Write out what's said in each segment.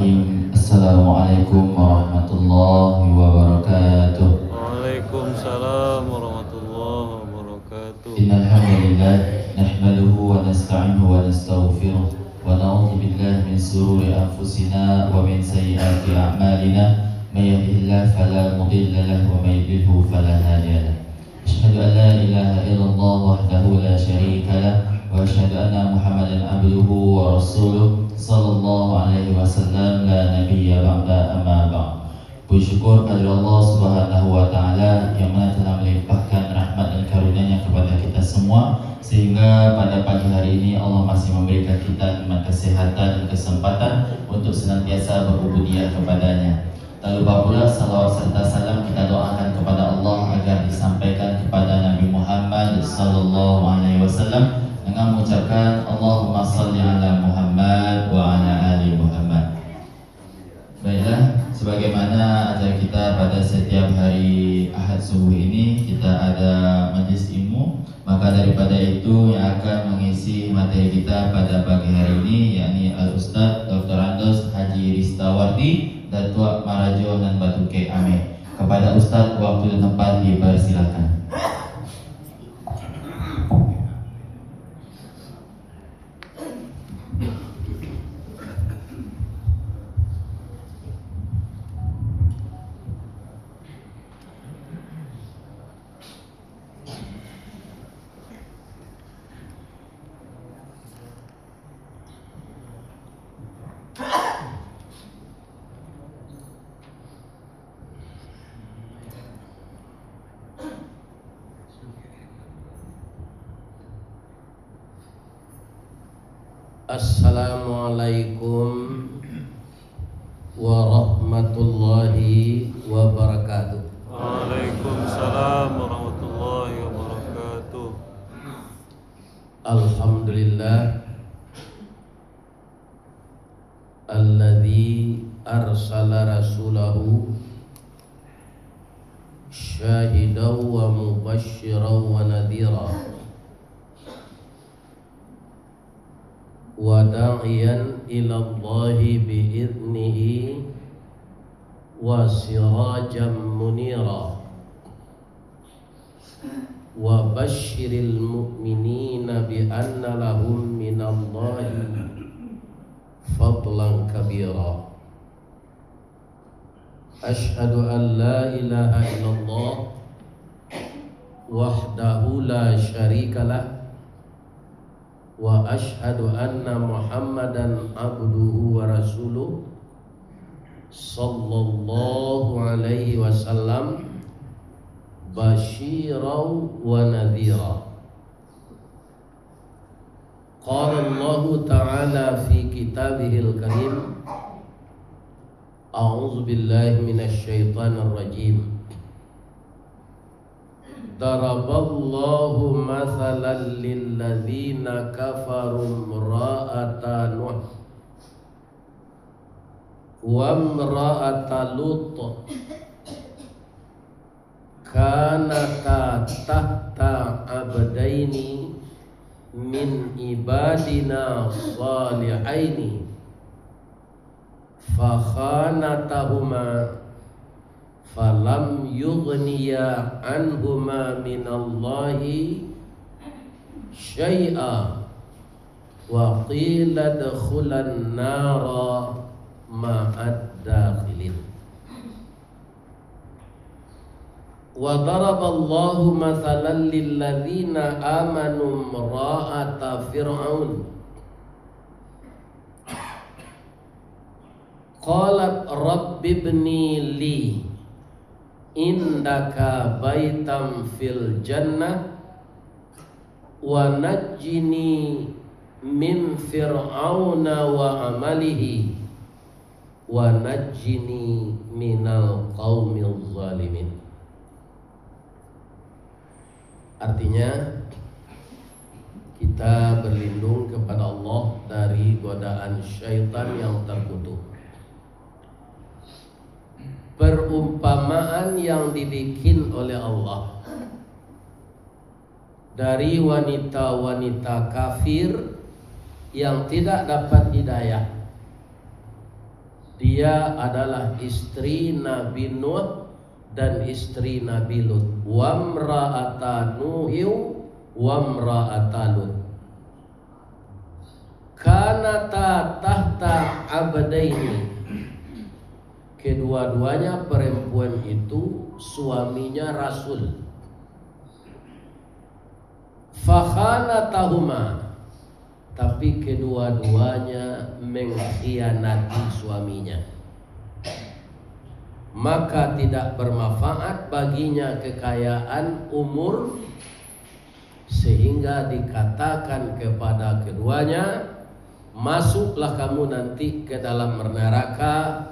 Bismillahirrahmanirrahim. Assalamualaikum warahmatullahi wabarakatuh. Waalaikumsalam warahmatullahi wabarakatuh. Innal hamdalillah nahmaduhu wa nasta'inuhu wa nastaghfiruh wa na'udzu billahi min shururi anfusina wa min sayyiati a'malina. May yahdihillahu fala mudilla lahu wa may yudlilhu fala hadiya lahu. Asyhadu an la ilaha illallah wahdahu la syarika lah wa asyhadu anna Muhammadan abduhu wa rasuluh sallallahu alaihi wasallam la nabiyya ba'da amma ba'd. Puji syukur kepada Allah Subhanahu wa taala yang mana telah melimpahkan rahmat dan karunia-Nya kepada kita semua sehingga pada pagi hari ini Allah masih memberikan kita nikmat kesehatan dan kesempatan untuk senantiasa berubudiyah kepada-Nya. Tak lupa pula salawat serta salam kita doakan kepada Allah agar disampaikan kepada Nabi Muhammad sallallahu alaihi wasallam dengan mengucapkan Allahumma shalli ala Muhammad wa ala ali Muhammad. Baiklah, sebagaimana acara kita pada setiap hari Ahad subuh ini kita ada majlis ilmu, maka daripada itu yang akan mengisi materi kita pada pagi hari ini yakni Al-Ustaz Dr. Andos Haji Ristawardi Datuk Marajo dan Batuke Ame. Kepada Ustaz waktu dan tempat dipersilakan. Assalamualaikum warahmatullahi wabarakatuh. Waalaikumsalam warahmatullahi wabarakatuh. Alhamdulillah alladzi arsala rasulahu syahidan wa mubasysyiran wa nadhira wa da'iyan ila Allahi bi'idnihi wa sirajan munira wa basyiril mu'minina bi anna lahum minallahi fadlan kabira. Asyhadu an la ilaha illallah wahdahu la syarikalah wa ashhadu anna Muhammadan abduhu wa rasuluh sallallahu alaihi wasallam basyiran wa nadhira. Qala Allah ta'ala fi kitabihil karim, a'udzu billahi minasy syaithanir rajim. Daraballahu mathalan lilladzina kafaru imra'ata Nuh wa imra'ata Lut kanata tahta abdaini min ibadina salihaini fakhanatahuma falam yughniya anhuma minallahi syai'a wa qila dkhulan nara ma'ad dakhilin. Wa daraballahu mathalan lilladzina amanu imra'ata fir'aun qalat rabbi ibni li indaka baitam fil jannah wa najjini min fir'auna wa amalihi wa najjini minal qaumil zalimin. Artinya kita berlindung kepada Allah dari godaan syaitan yang terkutuk. Perumpamaan yang dibikin oleh Allah dari wanita-wanita kafir yang tidak dapat hidayah Dia adalah istri Nabi Nuh dan istri Nabi Lut. Wamra'ata Nuhiu wamra'ata Lut. Kanata tahta abdaini. Kedua-duanya perempuan itu suaminya Rasul. Fakhanatahuma, tapi kedua-duanya mengkhianati suaminya. Maka tidak bermanfaat baginya kekayaan umur, sehingga dikatakan kepada keduanya, masuklah kamu nanti ke dalam neraka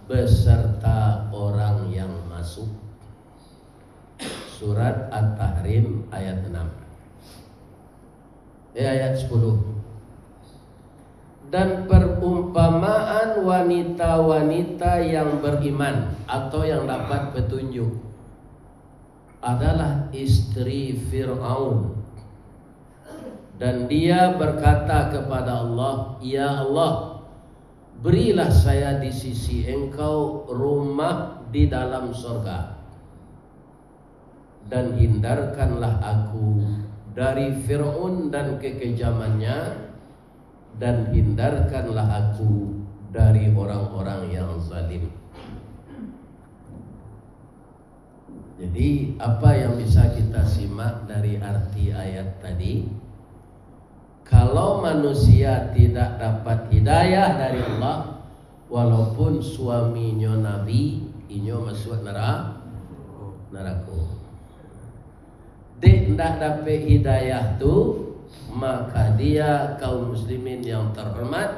beserta orang yang masuk. Surat At-Tahrim ayat 6. Ayat 10. Dan perumpamaan wanita-wanita yang beriman atau yang dapat petunjuk adalah istri Fir'aun. Dan dia berkata kepada Allah, "Ya Allah, berilah saya di sisi Engkau rumah di dalam surga, dan hindarkanlah aku dari Fir'aun dan kekejamannya, dan hindarkanlah aku dari orang-orang yang zalim." Jadi apa yang bisa kita simak dari arti ayat tadi? Kalau manusia tidak dapat hidayah dari Allah, walaupun suaminya Nabi, inyo masuk neraka. Dia tidak dapat hidayah tu, maka dia kaum muslimin yang terhormat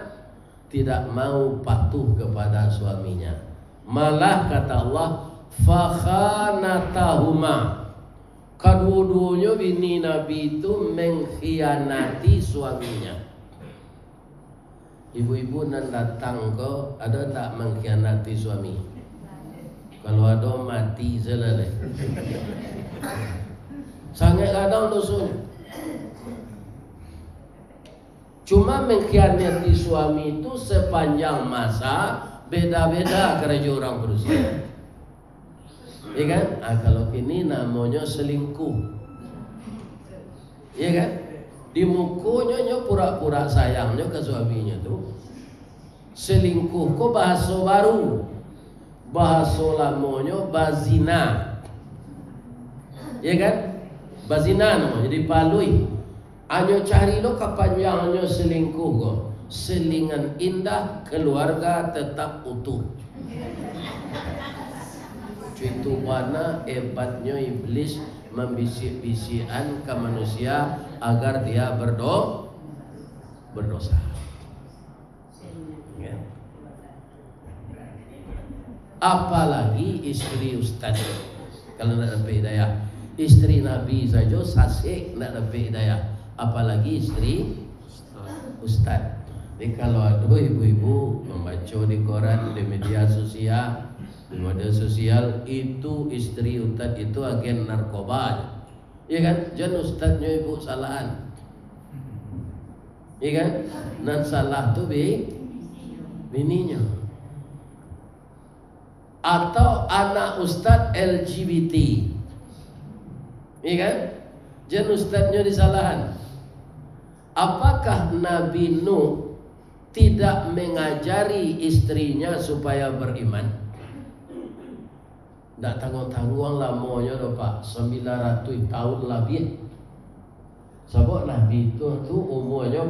tidak mau patuh kepada suaminya. Malah kata Allah, fakhanatahuma. Kedua-duanya bini Nabi itu mengkhianati suaminya. Ibu-ibu nan datang kau ada tak mengkhianati suami? Kalau ada mati selesai. Sangat kadang dosanya. Cuma mengkhianati suami itu sepanjang masa beda-beda kerja orang berusia. Ya kan? Kalau ini namanya selingkuh. Ya kan? Di mukunya pura-pura sayangnya ke suaminya tuh. Selingkuh kok bahasa baru. Bahasa lamanya bazina. Ya kan? Bazina namanya dipalui. Anyo cari lo kepanjangnya selingkuh kok. Selingan indah, keluarga tetap utuh. Itu mana hebatnya iblis membisik-bisikan ke manusia agar dia berdosa. Ya. Apalagi istri ustaz. Kalau nak dapat hidayah, istri Nabi saja sasik nak dapat hidayah, apalagi istri ustaz. Jadi kalau ada ibu-ibu membaca di koran, di media sosial, itu istri ustaz itu agen narkoba. Ya kan? Jangan ustaznya ibu salahan. Ya kan? Dan salah tu bininya. Atau anak ustaz LGBT. Ya kan? Jangan ustaznya disalahan. Apakah Nabi Nuh tidak mengajari istrinya supaya beriman? Tak tanggung-tanggung lamanya dah Pak, 900 tahun lebih. Sebab Nabi itu umurnya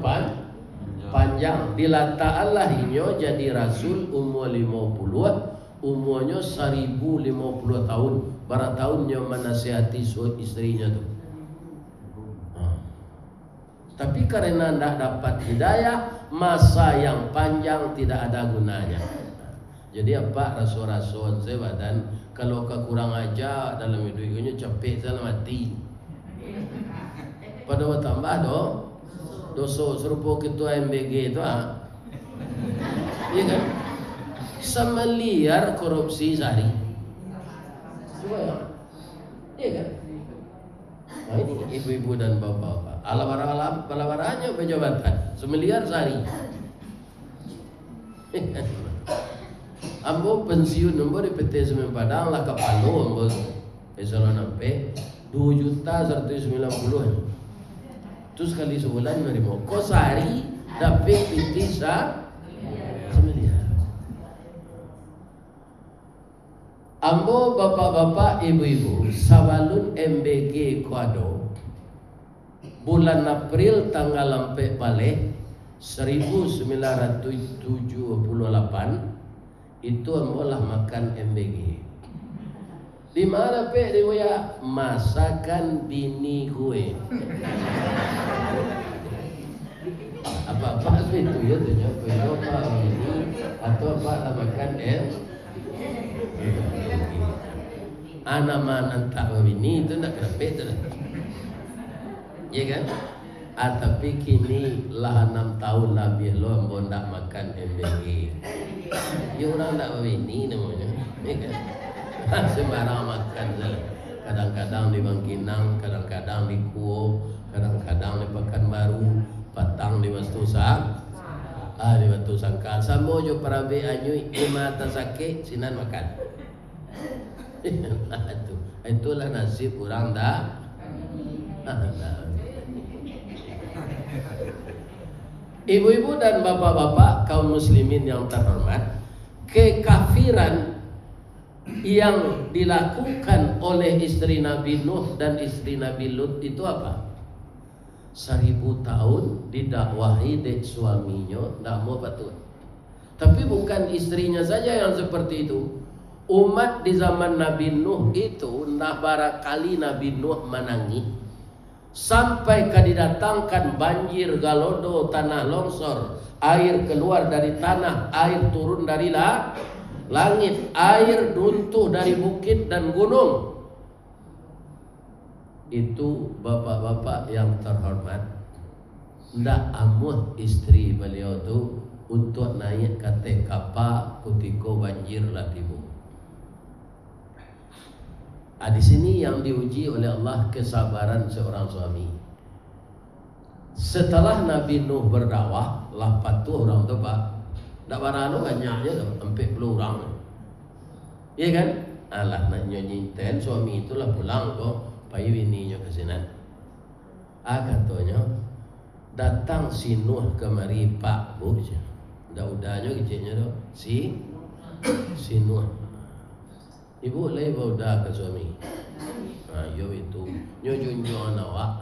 panjang. Dilataan lahirnya jadi Rasul umur 50, umurnya 1050 tahun. Berapa tahunnya menasihati istrinya tu. Tapi karena tidak dapat hidayah, masa yang panjang tidak ada gunanya. Jadi apa rasul-rasul saya dan kalau kekurang aja dalam hidupnya capek sana mati. Pada waktu tambah dosa serupa ketua MBG itu iya kan? Semeliar korupsi sehari. Iya kan? Nah ini ibu-ibu dan bapak-bapak. Alabarannya pejabat semeliar sehari. Ambo pensiun ambo di PT Semen Padang lah kapalo ambo esalon sampai 2.190.000. Terus kali sebulan menerima. Kok sehari dapat PT semiliar. Ambo bapak-bapak ibu-ibu sabalun MBG kuado bulan April tanggal 4 balik 1978 itu ambo lah makan MBG. Di mana pe di ya masakan bini gue. Apa itu ya tuh apa ini atau apa makan anak mana tak bini itu nak kena pe tu. Ya kan? Tapi kini lah 6 tahun lebih lo ambo nak makan MBG. Ya orang tak bini namanya. Ya kan? Sembarang makan je. Kadang-kadang di Bangkinang, kadang-kadang di Kuo, kadang-kadang di Pekanbaru, patang di Wastusa, di Batu Sangkal. Samo jo parabe anyui mata sakit sinan makan. Itulah nasib orang dah. Ibu-ibu dan bapak-bapak kaum muslimin yang terhormat, kekafiran yang dilakukan oleh istri Nabi Nuh dan istri Nabi Lut itu apa? 1000 tahun didakwahi dek suaminya tidak mau patuh. Tapi bukan istrinya saja yang seperti itu. Umat di zaman Nabi Nuh itu nak barakali Nabi Nuh menangis sampai didatangkan banjir, galodo, tanah longsor, air keluar dari tanah, air turun dari langit, air runtuh dari bukit dan gunung. Itu bapak-bapak yang terhormat, ndak amuh istri beliau tu untuk naik ke kapal ketika banjir lah tiba. Di sini yang diuji oleh Allah kesabaran seorang suami. Setelah Nabi Nuh berdakwah, lah patuh orang tu pak. Tak barang banyaknya tu, 40 orang. Iya kan? Alah nak nyinten suami itulah pulang kok, payu bininya ke sini. Katanya datang si Nuh kemari pak bu, dah udahnya kecilnya tu, si Nuh. Ibu lagi bauda ke suami. Yo itu nyojunjo nawak.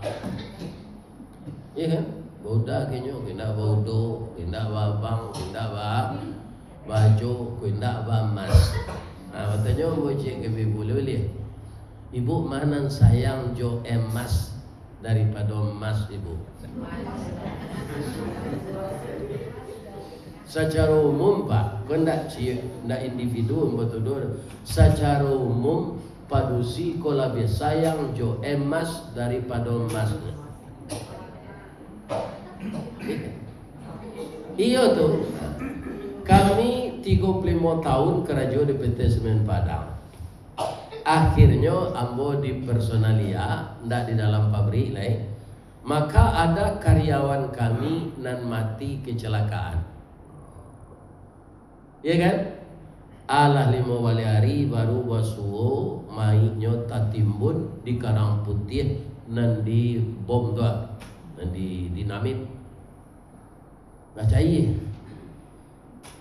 Iya kan? Bauda kenyo kena baudo, kena babang, kena baju, kena bamas. Katanya mau cek ke ibu boleh. Ibu mana sayang jo emas daripada emas ibu. Secara umum pak, kendak individu betul. Secara umum padusi ko lebih sayang jo emas daripada emas. Iya tuh. Kami 35 tahun kerja di PT Semen Padang. Akhirnya ambo di personalia, ndak di dalam pabrik lain. Maka ada karyawan kami nan mati kecelakaan. Ya kan? Alah 5 hari baru wasuo mainnya tatimbun di Karang Putih nan di bom tu, nan di dinamit. Baca iya.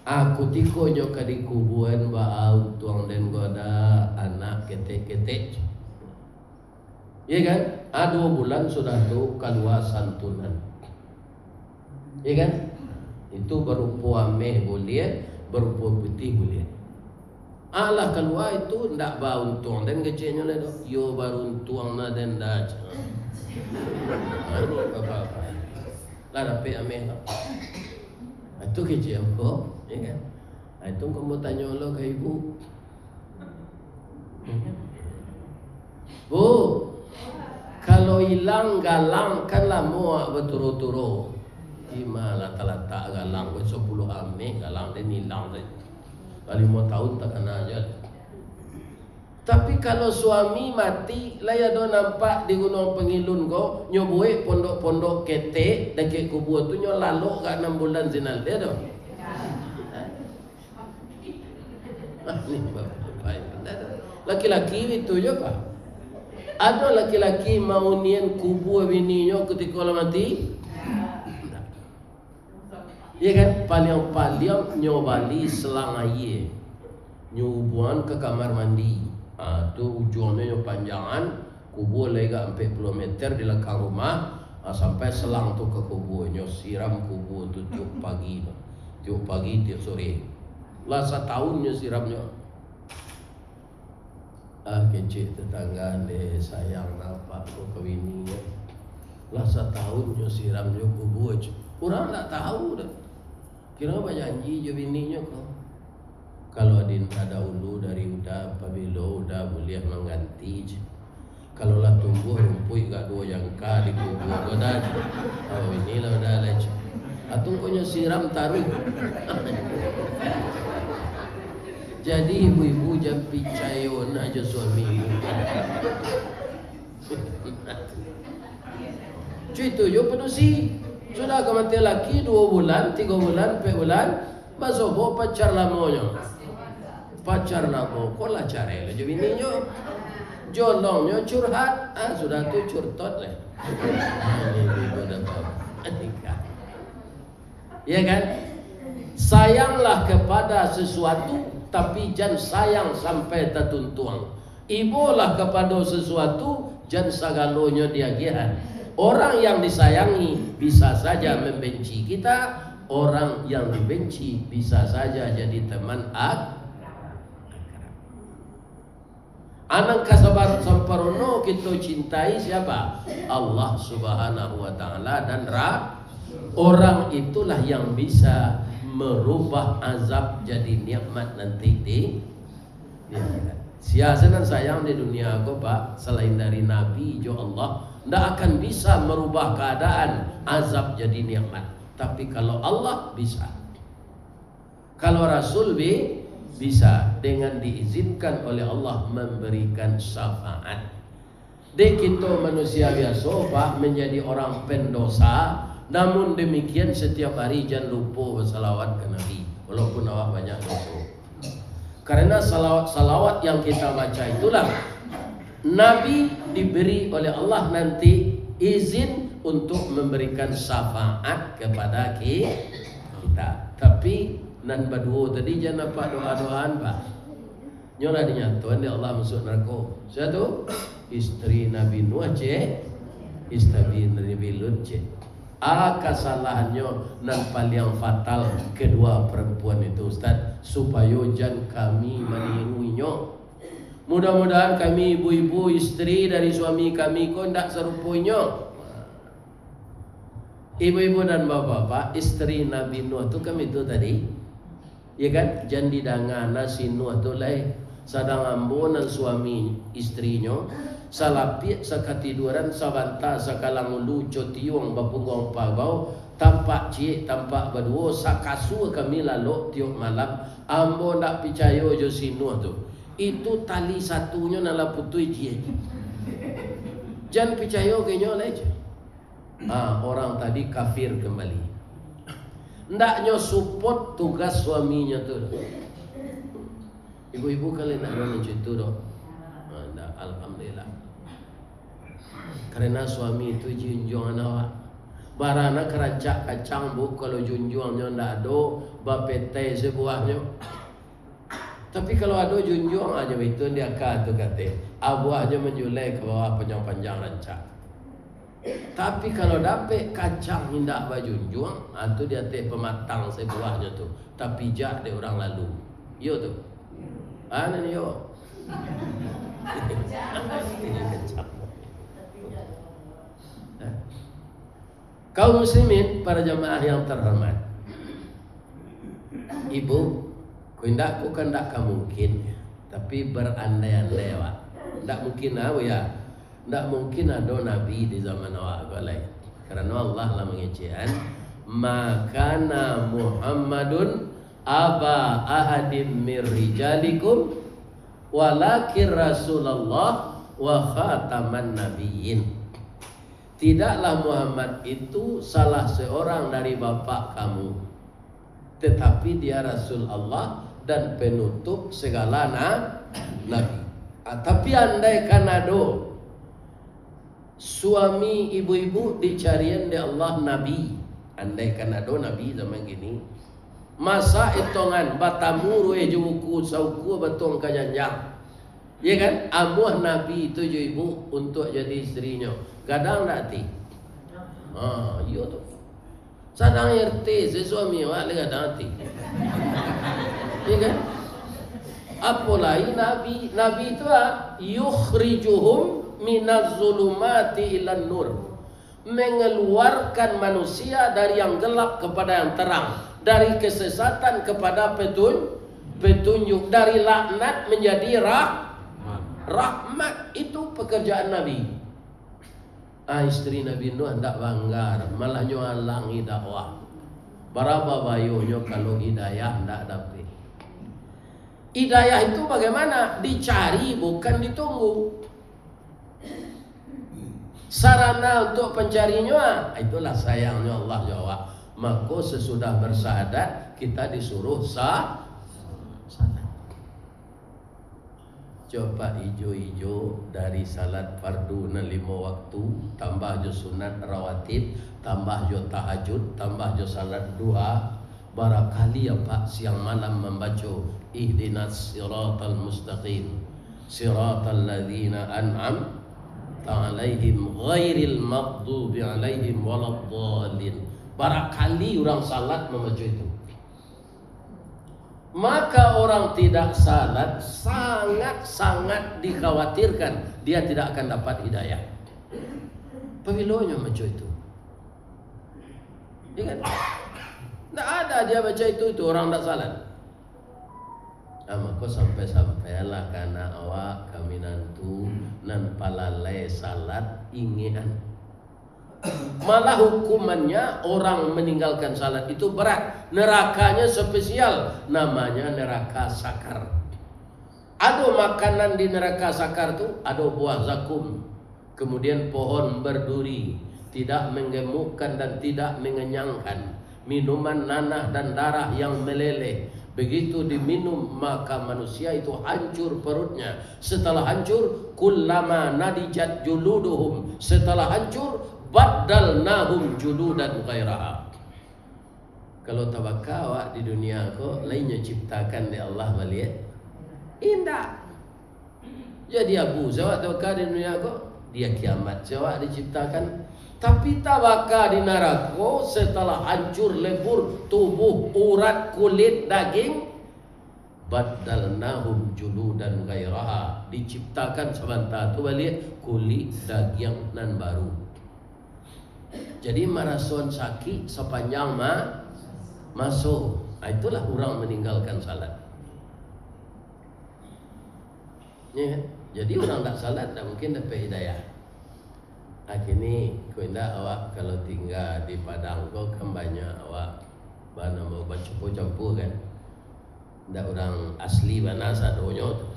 Aku tiko nyo kadi kubuan baau tuang den goda anak ketek-ketek. Ya kan? 2 bulan sudah tu keluar santunan. Ya kan? Itu berupa ameh boleh, berupa putih boleh. Alah keluar itu ndak bau tuang den kecilnya le do. Yo baru tuang na den dah. Apa-apa. Lah dapat ameh. Itu kecil kok. Ya kan? Itu kamu tanya lo ke ibu. Bu, kalau hilang galang kan lah muak berturu-turu. Gimana tak galang 10 ame galang dan hilang deh. 5 tahun tak kena aja. Tapi kalau suami mati, laya do nampak di Gunung Pengilun ko, nyobuik pondok-pondok ketek dekat kubur tu nyo lalu ke 6 bulan zinal dia do. Laki-laki itu juga. Ada laki-laki mau nian kubur bininya ketika orang mati. Ya kan, paling nyobali selang air, nyubuan ke kamar mandi. Tu ujungnya panjangan kubur lega 40 meter di belakang rumah. Sampai selang tu ke kuburnya, siram kubur tu tiap pagi, tiap sore. Lah setahunnya siramnya. Kecil tetangga deh sayang nampak aku kawini. Lah setahunnya siramnya kubur. Orang tak tahu dah. Kira apa janji je bininya kau. Kalau adin ada ulu dari udah apabila udah boleh mengganti je. Kalau lah tumbuh rumput gak dua jangka di kubur kau dah. Oh inilah udah leci. Atau kau siram taruh. Jadi ibu-ibu jangan percaya aja suami. Cuy tu yo penusi. Sudah kematian laki 2 bulan, 3 bulan, 4 bulan, masuk bawa pacar lamonya. Pacar lamo, kau lah cari lah je bininya. Jolongnya curhat, sudah tu curtot lah. Ya kan? Sayanglah kepada sesuatu, tapi jangan sayang sampai tertuntuang. Ibulah kepada sesuatu, jangan segalonya diagihan. Orang yang disayangi bisa saja membenci kita, orang yang dibenci bisa saja jadi teman anak kasabar samparono kita cintai siapa? Allah Subhanahu wa taala dan orang itulah yang bisa merubah azab jadi nikmat nanti di akhirat. Siasa dan sayang di dunia aku Pak, selain dari Nabi jo Allah tidak akan bisa merubah keadaan azab jadi nikmat. Tapi kalau Allah bisa. Kalau Rasul bisa dengan diizinkan oleh Allah memberikan syafaat. Dek kita manusia biasa Pak menjadi orang pendosa. Namun demikian setiap hari jangan lupa bersalawat ke Nabi. Walaupun awak banyak dosa. Karena salawat yang kita baca itulah Nabi diberi oleh Allah nanti izin untuk memberikan syafaat kepada kita. Tapi nan berdua tadi jangan apa doa-doaan Pak. Nyolah dinyatuan di Allah masuk neraka. Satu istri Nabi Nuh istri Nabi Lut kesalahannya nan paling fatal kedua perempuan itu Ustaz, supaya jangan kami meniruinya. Mudah-mudahan kami ibu-ibu istri dari suami kami kau tidak serupanya. Ibu-ibu dan bapak-bapak istri Nabi Nuh tu kami itu tadi, ya kan? Jangan didangana si Nuh tu lai sadang ambunan suami istrinya salapit sakatiduran sabanta sakalang ulu cotiung bapungong pabau tampak cik tampak berdua sakasu kami lalu tiuk malam ambo nak percaya jo si Nuh tu itu tali satunya nala putui cik jangan percaya kenyo aja. Orang tadi kafir kembali ndaknya support tugas suaminya tu. Ibu-ibu kalian ada macam itu dok? Alhamdulillah. Karena suami itu junjungan awak. Barana kerancak kacang bu kalau junjungnya ndak ada, bapete sebuahnya. Tapi kalau ada junjung aja itu dia kata abuahnya menjulai ke bawah panjang-panjang rancak. Tapi kalau dapat kacang hendak bajunjung, itu dia teh pematang sebuahnya tu. Tapi jak dia orang lalu. Yo tu. Ni yo. Kaum muslimin, para jamaah yang terhormat. Ibu, ku kan tak mungkin, tapi berandai-andai awak. Tak mungkin ya. Tak mungkin ada nabi di zaman awak balai. Karena Allah lah mengejaan, makana Muhammadun aba ahadim mir rijalikum walakin Rasulullah wa khataman nabiyyin. Tidaklah Muhammad itu salah seorang dari bapak kamu, tetapi dia Rasul Allah dan penutup segala nabi. Tapi andaikan ada suami ibu-ibu dicarian di Allah nabi, andaikan ada nabi zaman gini, masa hitungan batamu ruwe juku sauku batong kajanjang, ya kan? Amuh nabi itu ibu untuk jadi istrinya, kadang tak ti. Iya tu. Sadang RT sesuami awak le kadang ti. Ya kan? Apalagi nabi itu yukhrijuhum minaz zulumati ilan nur, mengeluarkan manusia dari yang gelap kepada yang terang, dari kesesatan kepada petunjuk, dari laknat menjadi rahmat. Itu pekerjaan Nabi. Istri Nabi Nuh hendak banggar, malah nyoalangi dakwah. Berapa bayunya kalau hidayah hendak dapat. Hidayah itu bagaimana? Dicari bukan ditunggu. Sarana untuk pencarinya, itulah sayangnya Allah jawab. Maka sesudah bersyahadat kita disuruh salat. Coba ijo-ijo dari salat fardu 5 waktu, tambah jo sunat rawatib, tambah jo tahajud, tambah jo salat duha. Barangkali ya Pak siang malam membaca ihdinas siratal mustaqim, siratal ladzina an'amta alaihim ghairil maghdubi alaihim waladdallin. Barangkali orang salat membaca itu. Maka orang tidak salat sangat-sangat dikhawatirkan dia tidak akan dapat hidayah. Pewilonya baca itu. Ya kan? Tak ada dia baca itu orang tak salat. Maka sampai-sampailah karena awak kami nantu nan palalai salat inginan. Malah hukumannya orang meninggalkan salat itu berat. Nerakanya spesial, namanya neraka sakar. Ada makanan di neraka sakar tu, ada buah zakum, kemudian pohon berduri, tidak menggemukkan dan tidak mengenyangkan. Minuman nanah dan darah yang meleleh. Begitu diminum maka manusia itu hancur perutnya. Setelah hancur, kullama nadijat juluduhum, setelah hancur baddalnahum juludan ghairaha. Kalau tabakawak di dunia ko lainnya ciptakan di Allah balik indah. Jadi Abu Zawad tabakawak di dunia ko dia kiamat Zawad diciptakan. Tapi tabaka di neraka setelah hancur lebur tubuh, urat, kulit, daging, baddalnahum juludan ghairaha, diciptakan sebentar tu balik kulit daging nan baru. Jadi marason sakit sepanjang masuk. Itulah orang meninggalkan salat. Ya, jadi orang tak salat tak mungkin dapat hidayah. Akhirnya kau indah awak kalau tinggal di Padang kau kan banyak awak mana mau bercampur-campur kan. Ndak orang asli mana sadonya tu.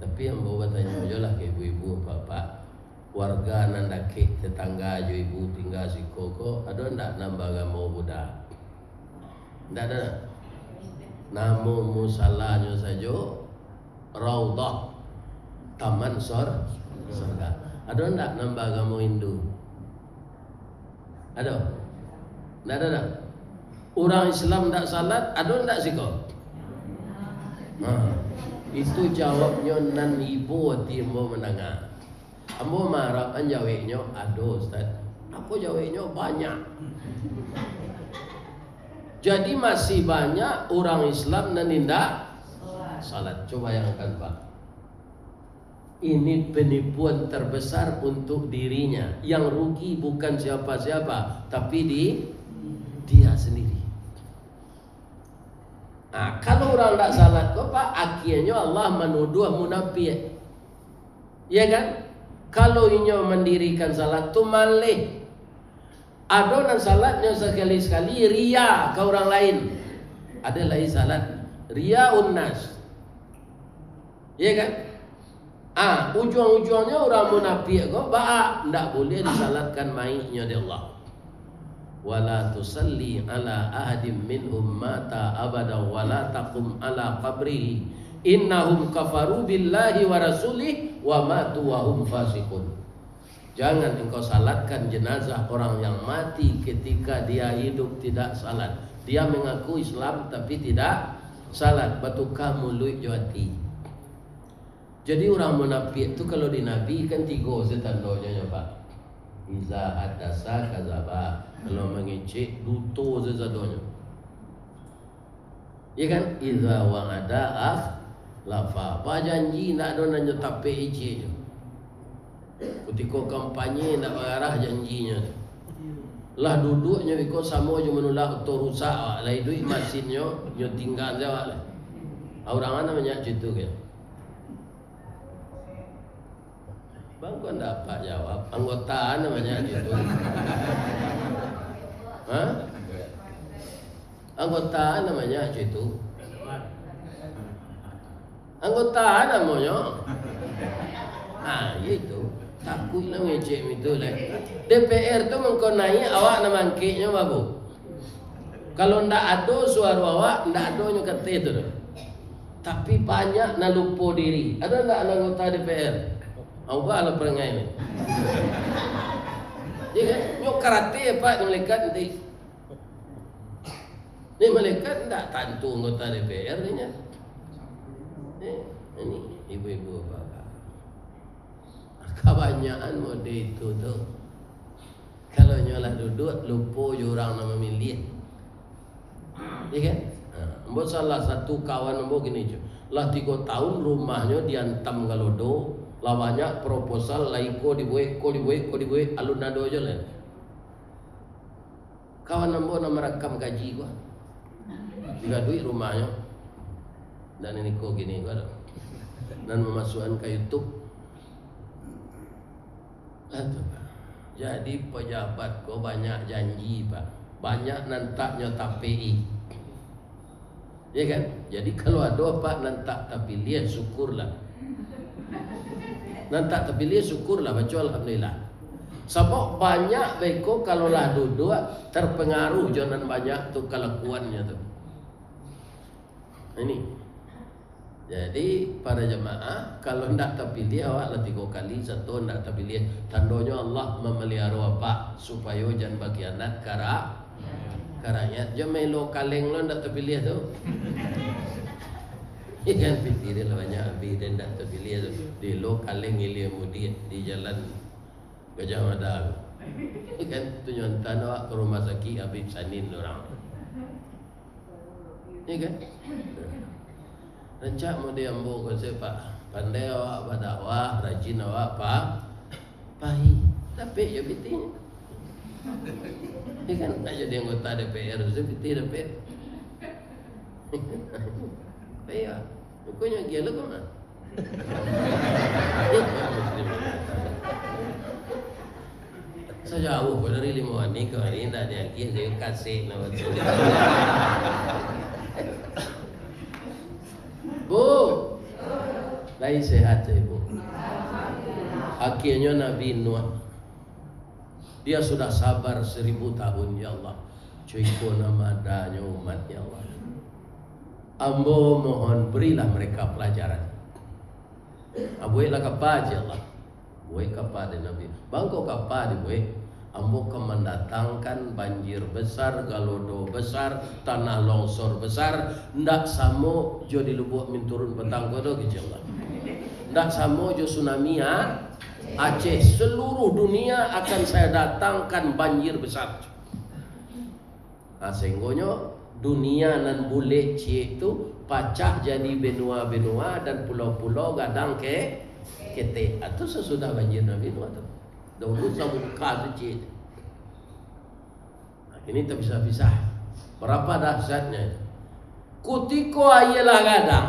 Tapi yang bawa tanya je lah ke ibu-ibu bapak, warga nandake tetangga jo ibu tinggal si koko, ada ndak nambah agama Buddha? Ndak ada. Namun musalahnya saja Raudhah, taman surga. Ada enggak nambah agama Hindu? Ada? Enggak ada. Orang Islam tak salat, ada enggak sih kau? Itu jawabnya nan ibu timbo menengah. Ambo marah jawabnya, aduh Ustaz. Aku jawabnya banyak. Jadi masih banyak orang Islam nan tidak salat. Coba bayangkan Pak. Ini penipuan terbesar untuk dirinya. Yang rugi bukan siapa-siapa, tapi dia sendiri. Kalau orang tak salat kok Pak, akhirnya Allah menuduh munafik. Ya kan? Kalau inyo mendirikan salat tu malih. Ada nan salatnya sekali-sekali ria ke orang lain. Ada lagi salat ria unnas. Ya kan? Ujung-ujungnya orang munafik kok ndak boleh disalatkan mainnya di Allah. wala tusalli ala ahadin minhum mata abada wala taqum ala qabrihi innahum kafaru billahi wa rasulih wa matu wa hum fasiqun. Jangan engkau salatkan jenazah orang yang mati ketika dia hidup tidak salat. Dia mengaku Islam tapi tidak salat. Batu kamu luit jawati. Jadi orang munafik itu kalau di Nabi kan 3 tandanya Pak. Iza hadasa kazaba. Kalau mengecek duto sezadonya. Ya kan? Iza wa'ada lafa. Apa janji nak ada nak tape ije je. Ketika kampanye nak mengarah janjinya. Lah duduknya biko sama je menolak auto rusak lah duit mesinnya nyo tinggal jawab lah. Orang mana banyak cerita ke? Bang kau dapat jawab. Anggota namanya cerita. Ha? Anggota namanya cerita. Anggota namanya. Ah, itu. Takutlah ngecek itu lah. DPR tu mengkonai awak nak mangkitnya bagus. Kalau ndak ada suara awak, ndak ada nyo kata itu. Tapi banyak nak lupa diri. Ada ndak anggota DPR? Awak lah perangai ni. Dia kan nyo karate apa malaikat nanti. Ni malaikat ndak tantu anggota DPR ni nya. Ini ibu-ibu apa? Kebanyakan mode itu tu. Kalau nyolah duduk lupa orang nama milih. Ya kan? Mbok salah satu kawan mbok gini je. Lah 3 tahun rumahnya diantam galodo, lah banyak proposal laiko dibuat, ko dibuat alun nado je lah. Kawan mbok nak merekam gaji gua. Tiga duit rumahnya. Dan ini ko gini gua. Dan memasukkan ke YouTube. Jadi pejabat kau banyak janji Pak. Banyak nantaknya tapi. Ya kan? Jadi kalau ada Pak nantak tapi lihat syukurlah. Nantak tapi lihat syukurlah. Baca alhamdulillah. Sebab banyak beko kalau lah duduk terpengaruh jangan banyak tu kelakuannya tu. Ini. Jadi para jemaah kalau hendak terpilih awak lah 3 kali, 1 hendak terpilih tandanya Allah memelihara apa supaya jangan bagi anak karanya jangan melo kaleng lo hendak terpilih tu. Ikan pikir lah banyak habis dan hendak terpilih tu di lo kaleng ilia mudi di jalan Gajah Mada. Ikan tu nyontan awak ke rumah sakit habis sanin orang. Ikan rencak mau dia ambo ko Pak. Pandai awak berdakwah, rajin awak pahi. Tapi je biting. Dia kan nak jadi anggota DPR, saya biting DPR. Baik. Pokoknya gila kau mah. Saya jauh dari Limuan ni ke hari ini tak ada lagi saya kasih nama tu. Bu, lain sehat saya bu. Akhirnya Nabi Nuh, dia sudah sabar 1000 tahun ya Allah. Cuiko nama adanya umat ya Allah. Ambo mohon berilah mereka pelajaran. Abuilah kapa ya Allah. Buai kapa de Nabi. Bangko kapa de buai. Ambo akan mendatangkan banjir besar, galodo besar, tanah longsor besar. Ndak samo jo di Lubuk min turun petang kodo Allah. Ndak samo jo tsunami Aceh. Seluruh dunia akan saya datangkan banjir besar. Nah, sehingga dunia nan boleh cik itu pacah jadi benua-benua dan pulau-pulau gadang ke kete. Atau sesudah banjir Nabi Nuh tu. Dahulu sabuka suci. Nah, ini tak bisa-bisa. Berapa dahsyatnya. Kutiko ayalah gadang.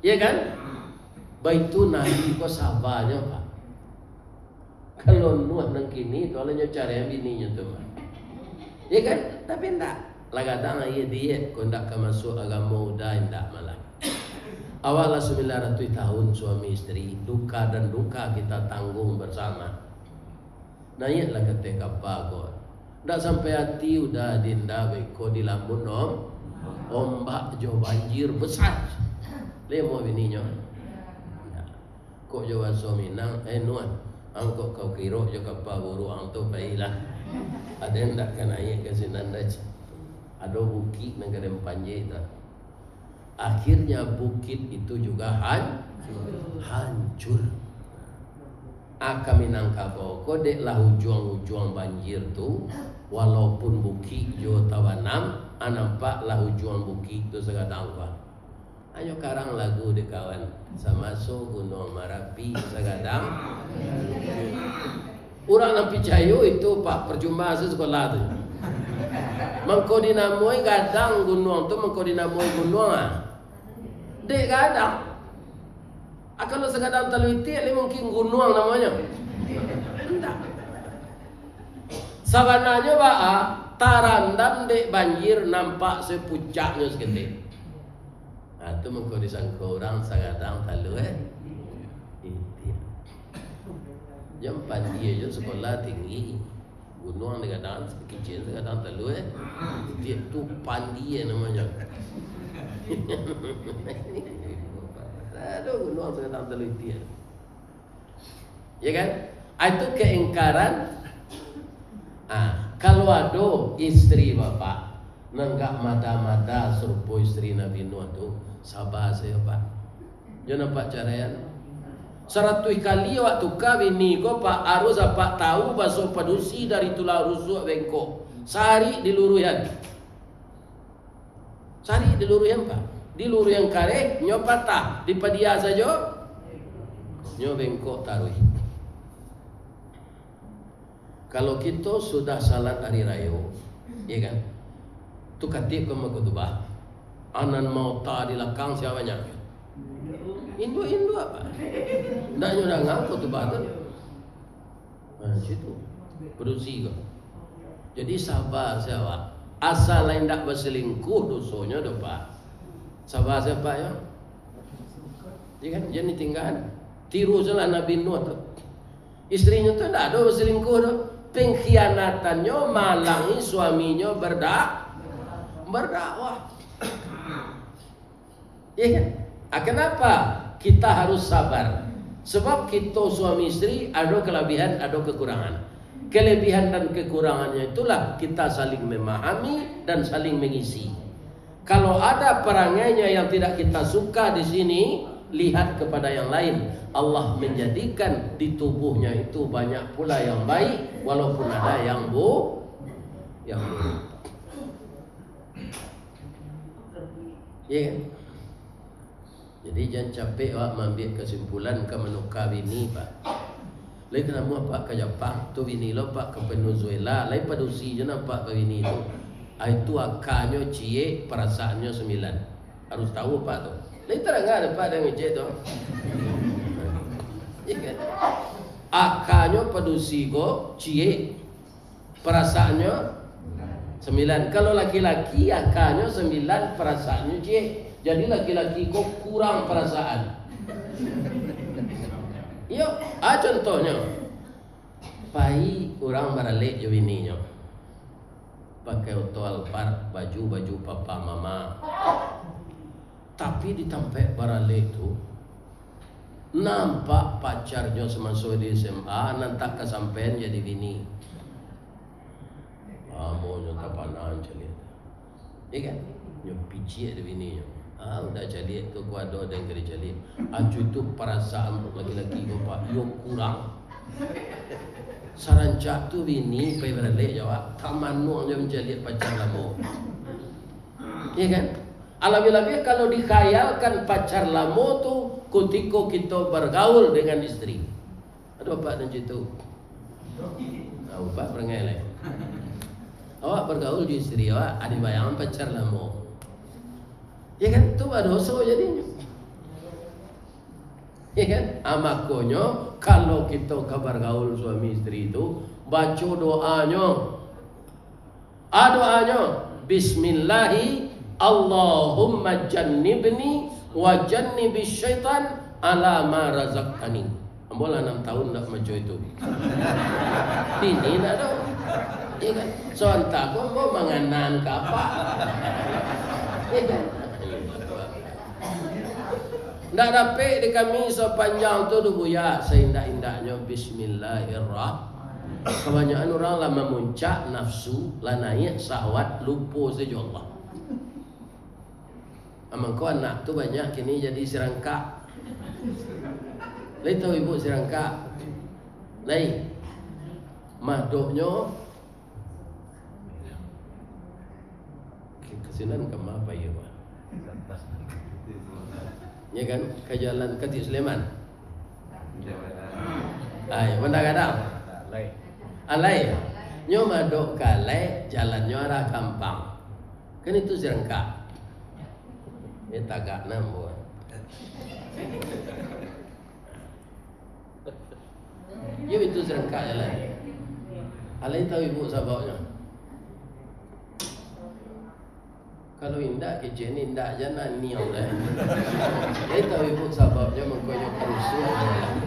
Ya kan? Baitu Nabi ko sabarnya Pak. Kalau Nuh nang kini kalau cari bininya tu. Ya kan? Tapi enggak. Lagadang ayah dia kau enggak ke masuk agama udah enggak malah. Awalnya 900 tahun suami istri, duka dan duka kita tanggung bersama. Naiklah ketika bagus. Dah sampai hati udah dinda beko di lamun ombak jo banjir besar. Lemo bininya. Kok jo baso Minang nuan. Angkok kau kira jo kapal buru ang tu baiklah. Ada ndak kan ayat ke sinanda. Ada bukit negara Panjai tak. Akhirnya bukit itu juga hancur. Kami nangkap kodek lah ujung banjir tu, walaupun bukit jo tawanam, nampak lah ujung bukit tu segadang pa. Ayo karang lagu de kawan, sama so Gunung Merapi segadang. Orang nampi cayo itu pak percuma sekolah tu. Mengko dinamoi gadang gunung tu mengko dinamoi gunung Dek gadang. Kalau segadang teliti, mungkin gunung namanya. Enggak. Sabananya tarandam dek banjir nampak sepucaknya segede. Itu mungkin disangka orang segadang talu Jam pandi aja sekolah tinggi. Gunung segadang kecil segadang talu Dia tu pandi namanya. Aduh, gunung sekarang teliti. Ya kan? Itu keingkaran. Kalau ada istri bapak nenggak mada-mada serupa istri Nabi Nuh tu, sabar saya pak. Jangan nampak caranya. 100 kali waktu kawin ko pak harus apa tahu basuh padusi dari tulang rusuk bengkok. Sehari diluruhan. Sehari diluruhan pak. Di luru yang kare nyo patah di padia saja nyo bengkok taruh. Kalau kita sudah salat hari raya, ya kan? Tu katip ke makutubah. Anan mauta di lakang siapanya? Indu apa? Ndak nyo dah ngangkut tu bah tu. Situ. Produksi kau. Jadi sabar siapa? Asal lain ndak berselingkuh dosanya dah pak. Sabar siapa ya? Ya kan? Jangan tinggal. Tiru salah Nabi Nuh tu. Istrinya tu tak ada berselingkuh tu. Pengkhianatannya malangi suaminya berdakwah. Ya kan? Kenapa kita harus sabar? Sebab kita suami istri ada kelebihan, ada kekurangan. Kelebihan dan kekurangannya itulah kita saling memahami dan saling mengisi. Kalau ada perangainya yang tidak kita suka di sini, lihat kepada yang lain. Allah menjadikan di tubuhnya itu banyak pula yang baik, walaupun ada yang buruk. Ya. Jadi jangan capek mengambil kesimpulan ke menukar bini pak. Lain kenapa pak ke Jepang tu bini lo pak ke Venezuela, lain padusi je nampak ke bini tu. Itu akarnya cie, perasaannya 9. Harus tahu pak tu. Lain terang ada pak yang cie tu. Ya kan? Akarnya padusi go cie, perasaannya 9. Kalau laki-laki akarnya 9, perasaannya cie. Jadi laki-laki kok kurang perasaan. Yo, contohnya, pai orang baralik jo bininya. Pakai auto Alphard, baju papa mama. Tapi di tempat baralik tu nampak pacarnya semasa di SMA nantak kesampean jadi bini. Mau nyata panan cali. Iya kan? Nyo pici ada bininya. Udah jadi tu kuado dan kiri jadi. Acu itu perasaan laki-laki bapak yo kurang. Sarancak tu bini pai beralek jawab tamanu je menjadi pacar lama. Iya kan? Alhamdulillah kalau dikhayalkan pacar lama tu ketika kita bergaul dengan istri. Ada apa dan situ? Tahu pak perengai. Awak bergaul di istri awak ada bayangan pacar lama. Ya kan? Itu dosa jadinya. Ya kan? Makanya kalau kita kabar gaul suami istri itu baca doanya. Doanya Bismillahi Allahumma jannibni wa jannibis syaitan ala ma razaqtani. Ambola 6 tahun nak macam itu. Ini nak dah. Iya kan? Sontak kok mau manganan kapak. Iya kan? Ndak dapat di kami sepanjang tu buya seindah-indahnya bismillahirrahmanirrahim. Kebanyakan orang lah memuncak nafsu, lah naik syahwat, lupa saja Allah. Amang kau anak tu banyak kini jadi serangka. Lai tahu ibu serangka? Lai madoknya kesinan ke apa ya Pak? Ya kan ke jalan Kati Sleman. Ay, mana kadang? Alai. Nyo madok kalai jalannya arah kampang. Kan itu serangka. Ini tagak nambu. Ya itu serangka jalan. Alai tahu ibu sabaknya. Kalau indak kecil ni indak jangan niau lah. Alai tahu ibu sabaknya mengkoyok kerusuhan.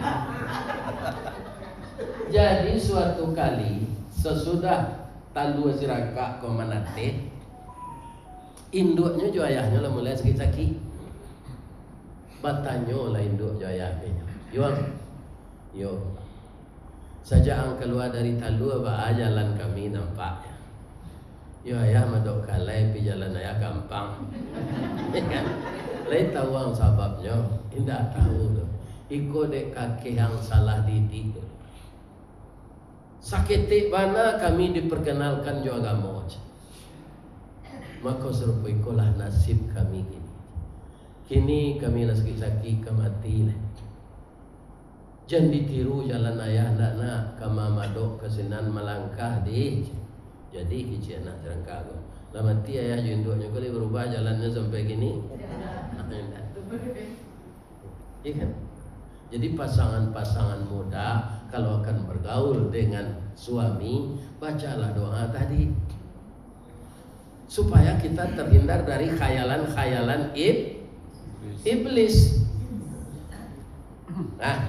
Jadi suatu kali sesudah talu serangka komanate, induknya jo ayahnya lah mulai sakit-sakit. Batanyo lah induk jo ayahnya. Yo. Saja ang keluar dari talu ba jalan kami nampaknya. Yo ayah madok kalai pi jalan ayah gampang. Kan? Lai tahu ang sebabnya, indah tahu tu. Iko dek kaki yang salah didik tu. Sakit mana kami diperkenalkan jo agama. Maka serupa ikolah nasib kami kini. Kini kami nak sakit-sakit kemati. Jangan ditiru jalan ayah nak kama madok kesinan melangkah di. Jadi kecil nak terangkah aku. Lama mati ayah jenduknya kali berubah jalannya sampai gini. Iya kan? Jadi pasangan-pasangan muda kalau akan bergaul dengan suami, bacalah doa tadi. Supaya kita terhindar dari khayalan-khayalan iblis. Nah,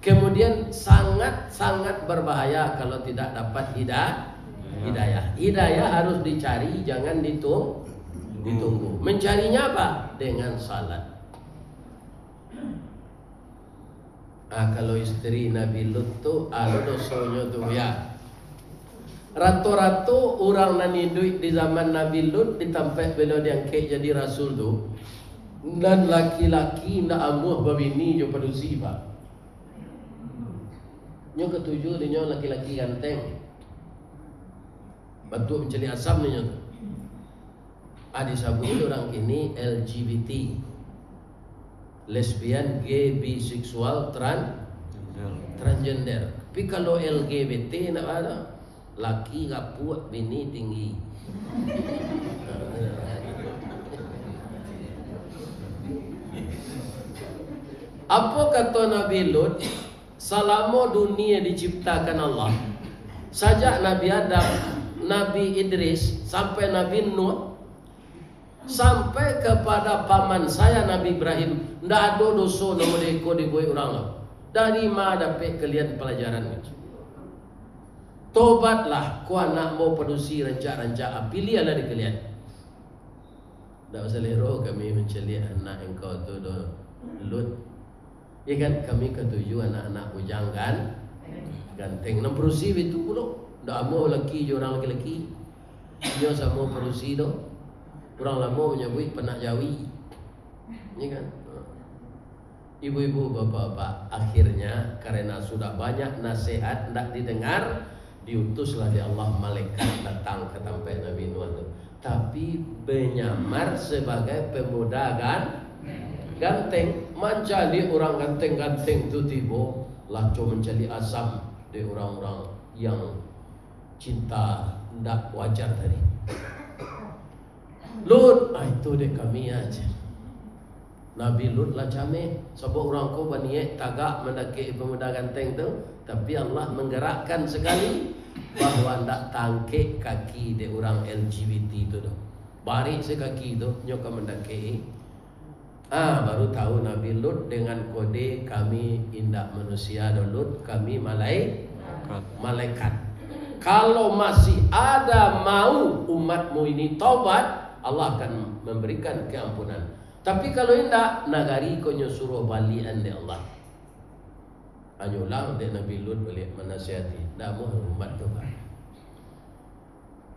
kemudian sangat-sangat berbahaya kalau tidak dapat hidayah. Hidayah harus dicari, jangan ditunggu. Mencarinya apa? Dengan salat. Kalau istri Nabi Lut tu dosonya tu ya. Ratu-ratu orang nan hidup di zaman Nabi Lut ditampak beliau diangkat jadi rasul tu. Dan laki-laki nak amuh babini jo padusi pak. Nyo ketujuh dia laki-laki ganteng. Bantu mencari asam ni nyo. Disebut orang kini LGBT. Lesbian, gay, biseksual, transgender. Tapi kalau LGBT nak ada, laki rapuh, bini tinggi. Apa kata Nabi Lut? Selama dunia diciptakan Allah, sejak Nabi Adam, Nabi Idris sampai Nabi Nuh, sampai kepada paman saya Nabi Ibrahim, ndak ada dosa nomor deko dibuat orang lah. Dari mana dapat kalian pelajaran itu? Tobatlah, ku anak mau produksi rancak-rancak, pilihlah dari kalian. Tak usah lero kami menceli anak engkau tu do Lut. Ya kan kami ketujuh anak-anak bujang kan ganteng. Nam produksi itu pula. Ndak mau laki je orang laki-laki. Dia sama produksi tu. Orang lama menyebut penak jawi. Ya kan? Ibu-ibu, bapak-bapak, akhirnya karena sudah banyak nasihat tidak didengar, diutuslah di Allah malaikat datang ke tempat Nabi Nuh itu. Tapi menyamar sebagai pemuda ganteng, mencari orang ganteng-ganteng itu tiba, laco mencari asam di orang-orang yang cinta tidak wajar tadi. Lut, itu dek kami aja. Nabi Lut lah cameh. Sebab orang kau baniak tagak mendaki pemuda ganteng tu, tapi Allah menggerakkan sekali bahawa ndak tangkik kaki de orang LGBT tu dah. Barik sekaki tu nyoka mendaki. Baru tahu Nabi Lut dengan kode kami indak manusia do Lut, kami malaikat. kalau masih ada mau umatmu ini taubat, Allah akan memberikan keampunan. Tapi kalau tidak, nagari konyo suruh balian de Allah. Anyulang de Nabi Lut balik menasihati, namu umat tu.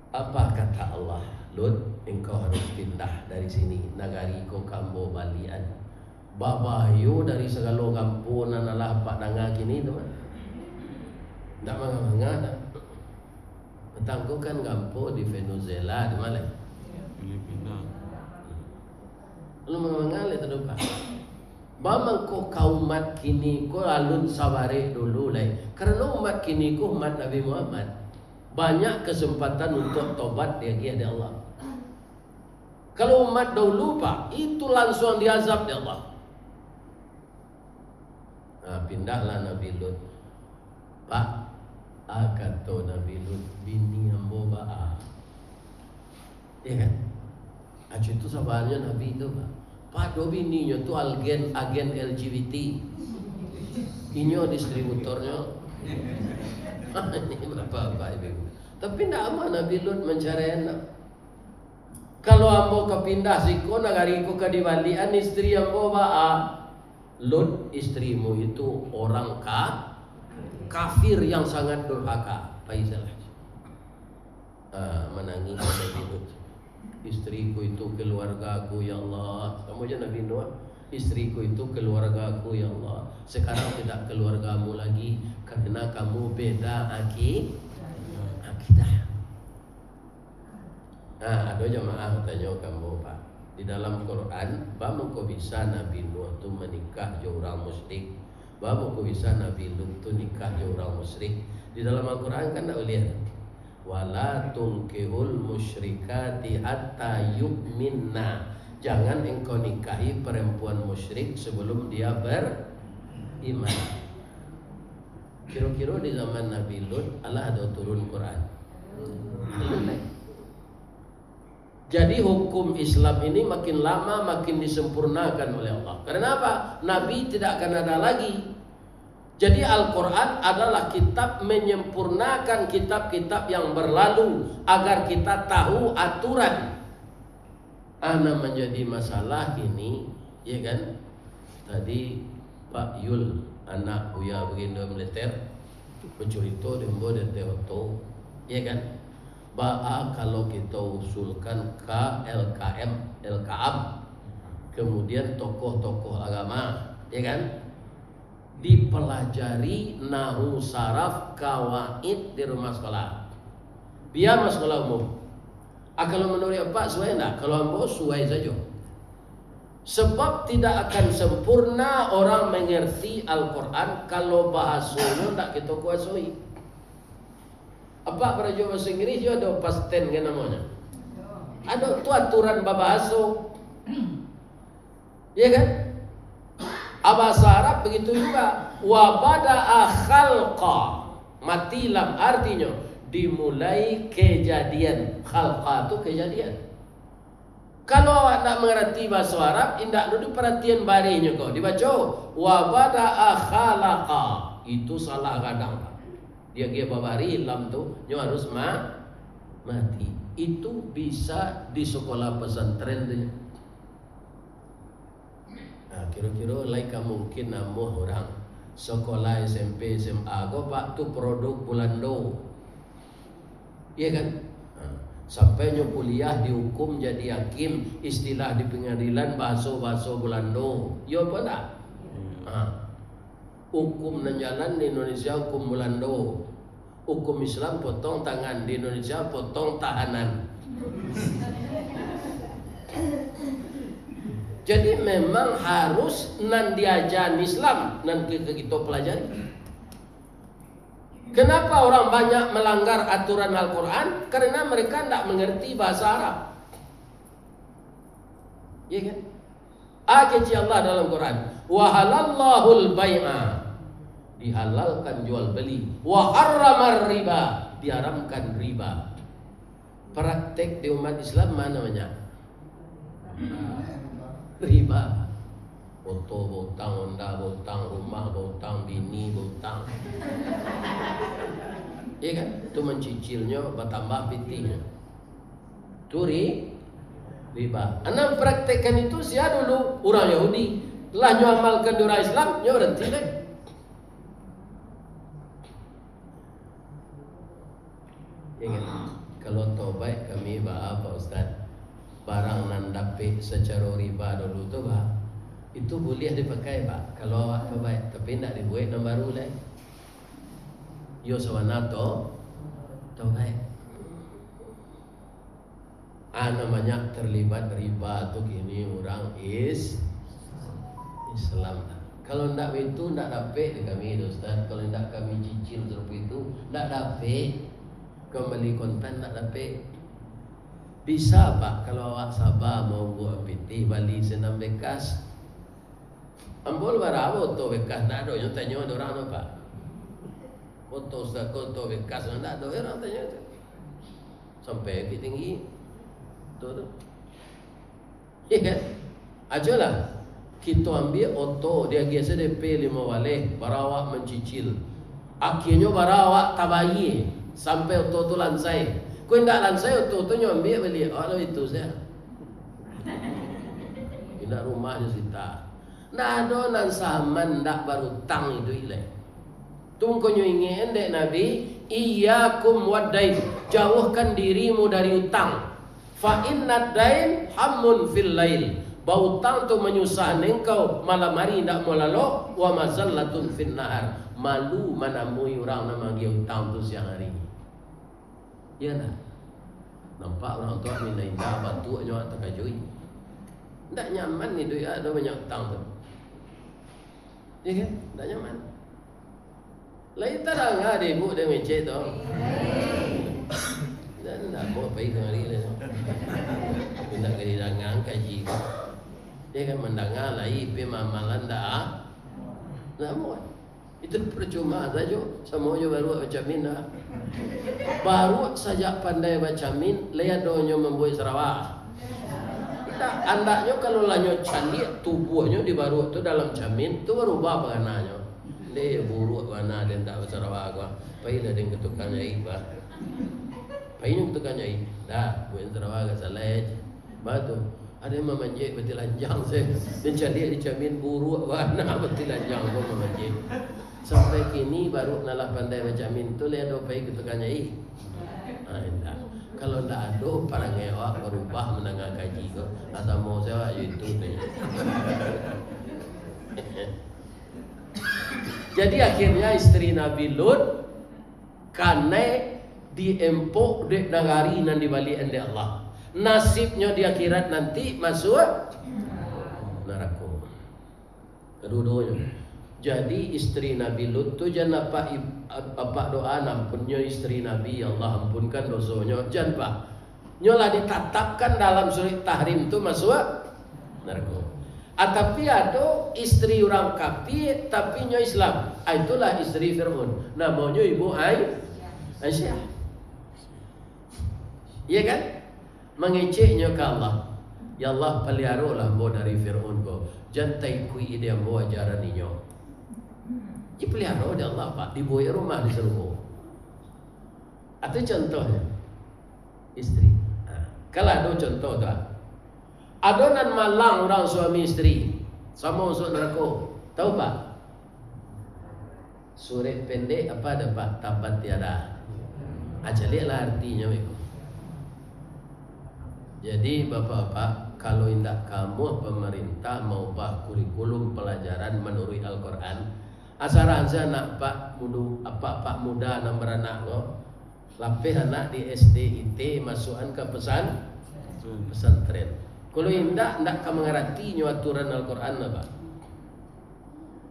Apa kata Allah? Lut, engkau harus pindah dari sini. Nagari ko kambo balian. Babayo dari segala kampunan adalah pak danga kini tu. Tak mangga-mangga. Petangku kan kampo di Venezuela di mana? Filipina. Lu mangga le tu pak. Bamang ko kaumat kini ko alun sabare dulu lai. Karena umat kini ko umat Nabi Muhammad. Banyak kesempatan untuk tobat dia ada Allah. Kalau umat dahulu pak, itu langsung diazab di Allah. Nah, pindahlah Nabi Lut. Pak, kata Nabi Lut, bini ambo ba'a. Ya kan? Aja itu sabarnya Nabi itu pak. Pak, do bininya tu agen LGBT. Inyo distributornya. Ini bapak ibu. Tapi tidak aman Nabi Lut mencari enak. Kalau ambo kepindah siko nagariku ke dibalian istri ambo ba'a. Lut istrimu itu orang kafir yang sangat durhaka. Paisalah. Menangis Nabi Lut. Istriku itu keluargaku ya Allah. Kamu aja Nabi Nuh. Istriku itu keluargaku ya Allah. Sekarang tidak keluargamu lagi karena kamu beda akidah. Nah, ada jemaah tanya kamu pak. Di dalam Quran, bagaimana kau bisa Nabi Nuh itu menikah dengan orang musyrik? Bagaimana kau bisa Nabi Lut itu nikah dengan orang musyrik? Di dalam Al-Quran kan tak lihat. Wala tunkihul musyrikati hatta yu'minna. Jangan engkau nikahi perempuan musyrik sebelum dia beriman. Kira-kira di zaman Nabi Lut Allah ada turun Quran. Jadi hukum Islam ini makin lama makin disempurnakan oleh Allah. Karena apa? Nabi tidak akan ada lagi. Jadi Al-Quran adalah kitab menyempurnakan kitab-kitab yang berlalu agar kita tahu aturan. Ana menjadi masalah ini, ya kan? Tadi Pak Yul, anak Buya Baginda Militer, bercerita di Mbo dan Teoto, ya kan? Ba'a kalau kita usulkan LKM, kemudian tokoh-tokoh agama, ya kan? Dipelajari nahu saraf kawaid di rumah sekolah. Biar mas sekolah umum. Kalau menurut Pak suai enggak? Kalau ambo suai saja. Sebab tidak akan sempurna orang mengerti Al-Quran kalau bahasanya tak kita kuasai. Apa pada bahasa Inggris dia ada past tense kan namanya? Ada tu aturan bahasa. Ya kan? Bahasa Arab begitu juga. Wa bada'a khalqa. Mati lam artinya dimulai kejadian. Khalqa itu kejadian. Kalau awak tak mengerti bahasa Arab, indak dulu perhatian barinya kau dibaca wa bada'a khalaqa. Itu salah kadang. Dia babari lam tu nyo harus mati. Itu bisa di sekolah pesantren tu. Nah, kira-kira laika mungkin namuh orang sekolah SMP SMA kau pak tu produk Bulando. Iya kan? Sampai nyo kuliah dihukum jadi hakim, istilah di pengadilan bahasa Belanda. Ya apa tak? Hukum dan jalan di Indonesia hukum Belanda. Hukum Islam potong tangan, di Indonesia potong tahanan. Jadi memang harus nan diajar Islam nan kita pelajari. Kenapa orang banyak melanggar aturan Al-Quran? Karena mereka tidak mengerti bahasa Arab. Ya kan? Ayat Allah dalam Quran. Wa halallahul bai'a. Dihalalkan jual beli. Wa harramar riba. Diharamkan riba. Praktek di umat Islam mana namanya? Riba. Foto botang, Honda botang, rumah botang, bini botang. Iya kan? Itu mencicilnya bertambah pitinya. Itu riba. Anak praktekkan itu sia dulu orang Yahudi. Telah nyamalkan di orang Islam, nyo berhenti deh. Iya kan? Kalau tobat kami Pak Ustaz, barang nan dapat secara riba dulu tu Pak, itu boleh dipakai Pak. Kalau awak tobat, tapi tidak dibuat yang baru lagi. Yo sawana tobat. Namanya terlibat riba tu kini orang Islam. Kalau ndak itu ndak dapat di kami Ustaz. Kalau ndak kami cicil seperti itu ndak dapat. Kembali kontan ndak dapat. Bisa Pak kalau awak sabar mau buat PT balik senam bekas. Ambol barabo to bekas ndak ada yang tanya orang tu Pak. Foto Ustaz to bekas ndak ada orang tanya tu. Sampai ke tinggi. Tu. Iya kan? Ajalah kita ambil oto dia biasa DP 5 wale barawak mencicil. Akhirnya barawak tabayi sampai oto tu lansai. Kau ndak lansai oto tu nyo ambil beli. Oh itu saya. Pindah rumahnya sita. Ndak ada nan saman ndak berutang itu ile. Tunggu nyo ingin dek Nabi, iyyakum wadain. Jauhkan dirimu dari utang. Fa inna dain hamun fil lail. Bautang tu menyusahkan engkau malam hari tidak mau lalu. Wa mazallatun fin nahar. Malu manamui orang nama dia utang tu siang hari. Ya tak? Nampak orang tua minta indah batu nyawa terkajui. Tak nyaman ni duit ada banyak utang tu. Ya kan? Tak nyaman. Lain terang ada ibu dia mencet tu. Dan tak mau pergi ke hari lah. Tidak kena dangang kaji. Dia kan mendengar lagi pemamalan dah. Tak mau. Itu percuma saja. Semuanya baru baca min dah. Baru saja pandai baca min, lihat doanya membuat Sarawak. Tak, andaknya kalau lanyo candik tubuhnya di baru tu dalam camin tu berubah warnanya. Dia buruk warna dia tak Sarawak gua. Pai dah dengan ketukan nyai bah. Pai ni ketukan nyai. Dah, buat Sarawak ke salah. Batu. Ada yang memanjik betul lanjang saya. Dan candik di camin buruk warna betul lanjang pun memanjik. Sampai kini baru nalah pandai baca min tu lihat do pai ketukan nyai. Kalau ndak ada para ngewak berubah menengah kaji ko. Asal mau saya YouTube ni. Jadi akhirnya istri Nabi Lut karena diempuk dek nagari nan dibalik ende Allah. Nasibnya di akhirat nanti masuk neraka. Kedua-duanya. Jadi istri Nabi Lut tu jangan apa doa ampunnya istri Nabi, ya Allah ampunkan dosanya. Jangan pak. Nyolah ditatapkan dalam surat tahrim tu masuk neraka. Tapi ada istri orang kafir tapi nyo Islam. Itulah istri Fir'aun. Namanya Ibu Aisyah. Iya kan? Mengeceknya ke Allah. Ya Allah peliharalah mo dari Fir'aun ko. Jantai kui dia mo ajaran ninyo. Ia pelihara dia Allah pak. Dibuat rumah di seluruh. Atau contohnya istri. Kalau ada contoh tak? Adonan malang orang suami istri sama masuk neraka. Tahu pak? Surat pendek apa dapat tabat tiada. Aja lihatlah artinya itu. Jadi bapak-bapak, kalau indak kamu pemerintah mau bah kurikulum pelajaran menurut Al-Quran, asaran saya nak pak muda nak beranak ko, lapih anak di SD IT masukan ke pesantren. Kalau indak kamu mengerti aturan Al-Quran apa?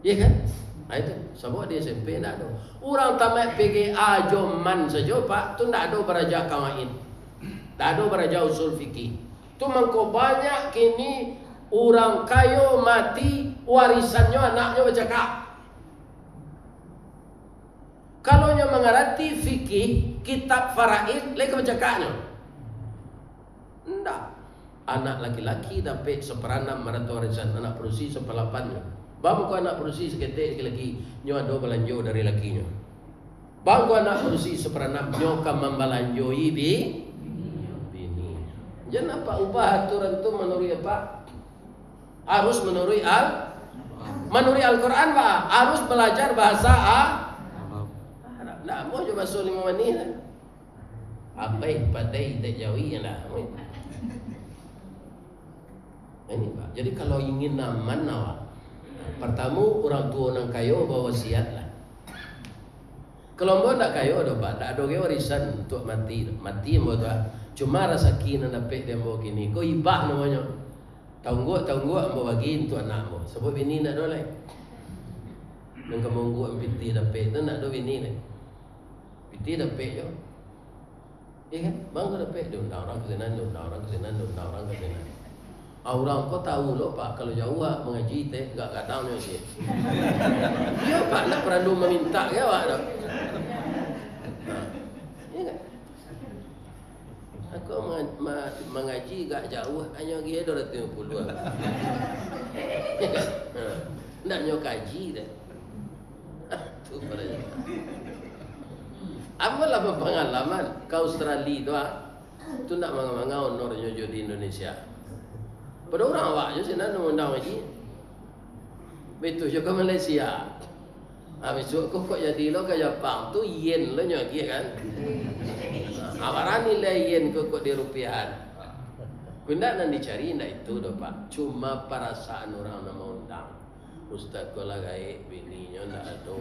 Iya kan? Itu sebab di SMP tidak ada. Orang tamat PGA joman saja pak, tu tidak ada beraja kawaid, tidak ada beraja usul fikih. Tu mangko banyak kini orang kayo mati warisannya anaknya bercakap. Kalau nya mengerti fikih kitab faraid, leka bercakapnya. Tidak. Anak laki-laki dapat seperanam merata warisan, anak perusi sepelapannya. Bapak anak perusi seketik lagi nyo ada belanjo dari lakinya. Bangku anak berusia seperanap nyoka membalanjoi bini. Jangan apa ubah aturan tu menurut apa? Harus menurut Al-Quran Pak. Harus belajar bahasa Arab. Nah, mau coba suruh 5 menit. Apa yang pandai tak jawi ya lah. Ini Pak. Jadi kalau ingin aman awak, pertama orang tua orang kayo bawa wasiat lah. Kalau mau nak kayo ada Pak, tak ada warisan untuk mati mau tu. Cuma rasa kina dapat dia mau gini. Kau ibah namanya. Tahu gua mau bagi untuk anakmu. Sebab bini nak dolai. Nang kamu gua binti dapat tu nak do bini ni. Binti dapat yo. Ya kan? Bang kau dapat dia undang orang ke sana, undang orang ke sana. Orang kau tahu lo Pak, kalau jauh mengaji teh enggak kadang ni sih. Dia Pak nak perlu meminta ke awak dah. Ya kan? Aku mengaji gak jauh, hanya dia 250. Ya kan? Nak nyok kaji dah. Tu pada. Apalah pengalaman ke Australia tu nak mangau nornya di Indonesia. Pada orang awak je sana undang lagi. Betul juga Malaysia. Besok kok jadi lo ke Jepang tu yen lo nyoki kan. Awaran nilai yen kok di rupiahan. Benda nan dicari ndak itu doh Pak. Cuma perasaan orang nama undang. Ustaz ko lagai bininya ndak ada.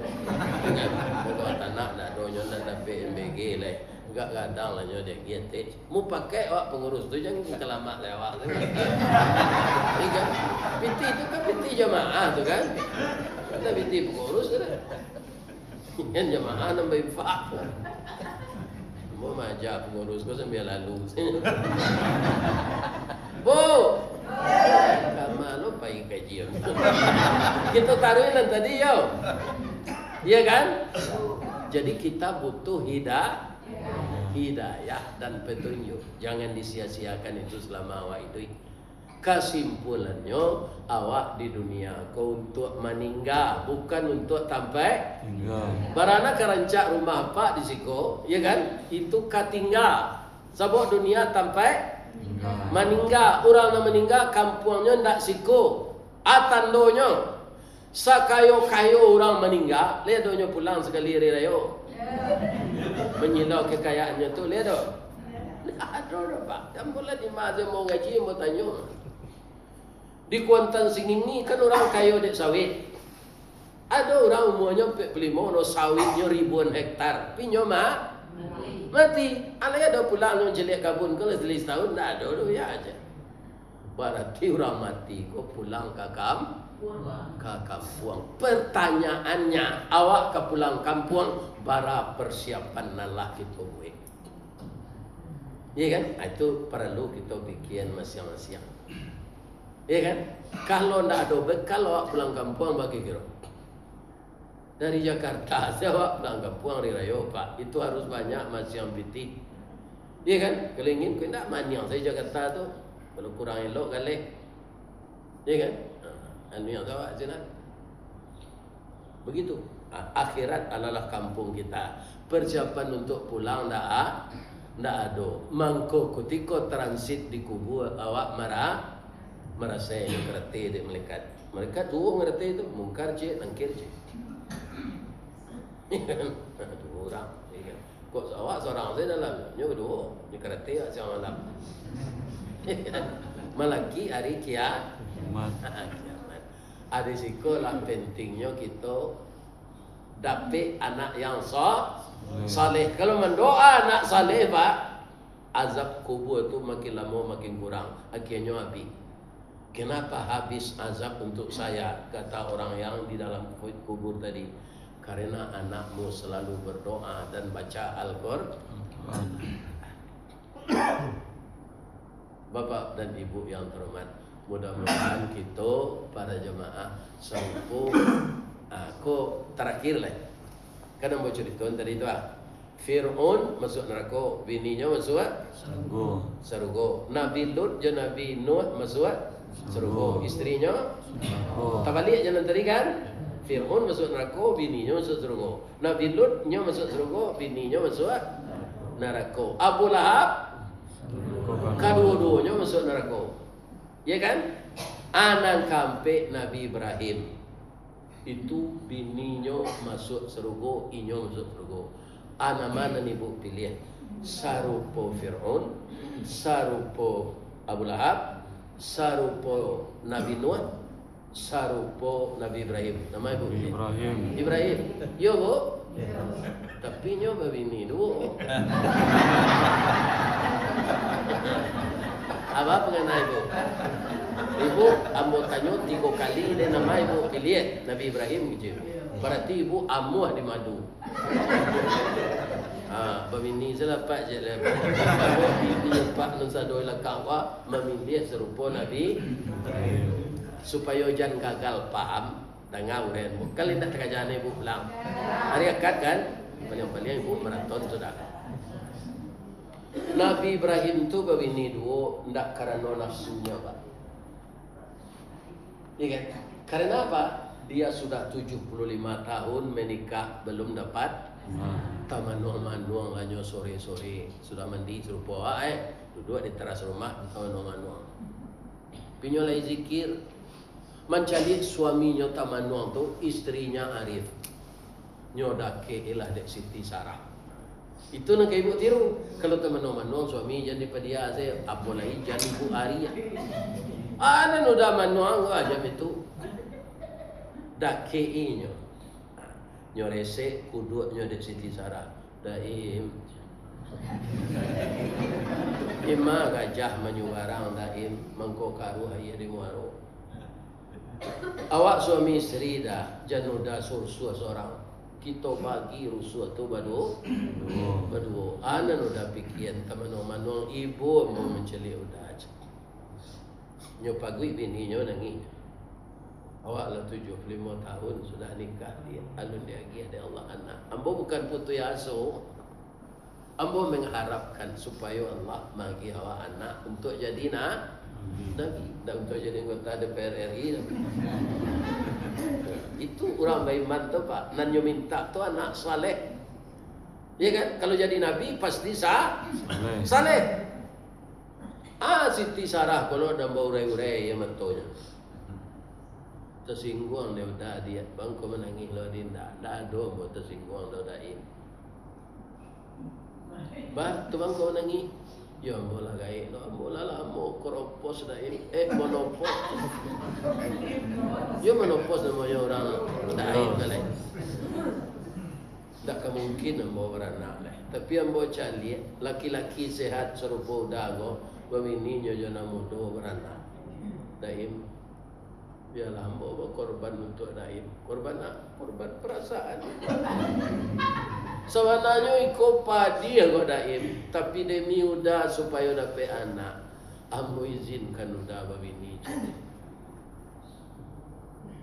Kalau tanah ndak ada nyo ndak dapat MBG lah. Enggak gadang lah nyo dia gitu. Mu pakai awak pengurus tu jangan kelamak lewat. Iya. Binti itu kan binti jemaah tu kan. Ada binti pengurus tu. Kan jemaah nambah infak. Mau majak pengurus kau sambil lalu. Bu. Kamu lo pergi kajian. Kita taruhin tadi yo. Iya kan? Jadi kita butuh hidayah dan petunjuk. Jangan disia-siakan itu selama awak itu. Kesimpulannya awak di dunia kau untuk meninggal, bukan untuk sampai tinggal. Barana kerancak rumah Pak di siko, ya kan? Itu katinggal. Sebab dunia sampai meninggal. Orang yang meninggal kampungnya ndak siko. Atandonyo sakayo-kayo orang meninggal, ledonyo pulang sekali rirayo. Menyilau kekayaannya tu ledo. Aduh Pak, dan pula di mana mau ngaji mau tanya. Di Kuantan Singing ni kan orang kayo dek sawit. Ada orang umurnya 45 no sawitnya ribuan hektar. Pinyo mati. Alai ada pulang yang jelek kabun kalau selis tahun dah ada tu ya aja. Berarti orang mati kau pulang ke kampung. Pertanyaannya, awak ke pulang kampung bara persiapan nalah kita buat. Ya kan? Itu perlu kita bikin masing-masing. Ya kan? Kalau ndak ada bekal awak pulang kampung bagi kira. Dari Jakarta saya awak pulang kampung hari raya Pak. Itu harus banyak masing biti. Ya kan? Kelingin kau ndak maniang saya Jakarta tu. Kalau kurang elok kali. Ya kan? Anu yang awak jenah. Begitu. Akhirat adalah kampung kita. Persiapan untuk pulang ndak ada. Mangko ketika transit di kubur awak merasa yang ngerti di malaikat. Malaikat tu ngerti itu mungkar je, nangkir je. Dua orang. Kok awak seorang saya dalam, nyo dua, nyo ngerti awak seorang dalam. Malaki hari kiamat. Ada siko lah pentingnya kita dapat anak yang saleh. Kalau mendoa anak saleh Pak, azab kubur tu makin lama makin kurang. Akhirnya habis. Kenapa habis azab untuk saya? Kata orang yang di dalam kubur tadi. Karena anakmu selalu berdoa dan baca Al-Quran. Bapak dan Ibu yang terhormat, mudah-mudahan kita para jemaah sanggup. Aku terakhir lah. Kan mau cerita tadi tu Fir'aun masuk neraka, bininya masuk surga. Nabi Lut dan Nabi Nuh masuk surga. Istrinya terbalik jalan tadi kan. Fir'aun masuk neraka, bininya masuk surga. Nabi Lutnya masuk surga, bininya masuk neraka. Abu Lahab kedua-duanya masuk neraka. Ya kan? Anak kampe Nabi Ibrahim itu bininya masuk surga, inya masuk surga. Anak mana nih bu pilih? Sarupo Fir'aun, sarupo Abu Lahab, sarupo Nabi Nuh, sarupo Nabi Ibrahim. Nama ibu pilih? Ibrahim. Yo bu. Tapi nyoba bini dulu. Apa pengenai ibu? Ibu ambo tanya 3 kali dia nama ibu pilih Nabi Ibrahim gitu. Berarti ibu amuah di madu. Pemini saya dapat je lah. Bahawa bini pak nusa doi lakang wa memilih serupa Nabi supaya jangan gagal paham tengah uren. Kali tak terkajian ibu pulang. Hari akad kan? Paling-paling ibu maraton sudah. Nabi Ibrahim tu bini dua ndak karena nafsunya pak. Iya kan? Karena apa? Dia sudah 75 tahun menikah belum dapat manuang lanyo sore-sore sudah mandi serupa duduk di teras rumah manuang. Pinyolai zikir mencari suaminya manuang tu istrinya Arif. Nyodake ilah dek Siti Sarah. Itu nak ibu tiru. Kalau manuang suami jadi dia saya apalagi jadi ibu Arya. Ana udah manuang aja itu. Dake inyo. Nyorese kudu nyodek Siti Sarah. Daim. Ima gajah menyuarang daim mengko karu haya di muaro. Awak suami istri dah januda sursu seorang. Kita bagi rusuh tu badu. Ana udah pikiran teman-teman ibu mau menceli udah aja. Nyo pagui bininya nangis. Awak lah 75 tahun sudah nikah dia. Alun dia lagi ada Allah anak. Ambo bukan putu yaso. Ambo mengharapkan supaya Allah bagi awak anak untuk jadi Nabi dan untuk jadi anggota DPR RI. Itu orang beriman tu pak. Nanyo minta tu anak saleh. Ya kan? Kalau jadi Nabi pasti saleh. Siti Sarah kalau ada bau urai-urai yang matonya. Tersinggung dia udah dia bangko menangis lo dinda dah do mau tersinggung lo dain bah tu bangko menangis ya bola gai lo bola lah mau koropos dain monopos yo monopos namanya orang dain kalai tak kemungkinan mau beranak lah tapi yang mau cari laki-laki sehat serupa dago bawininya jangan mudah beranak daim biarlah hamba korban untuk daim. Korban perasaan. Sebenarnya ikut padi kau daim, tapi demi udah supaya dapat anak. Ambo izinkan udah babini.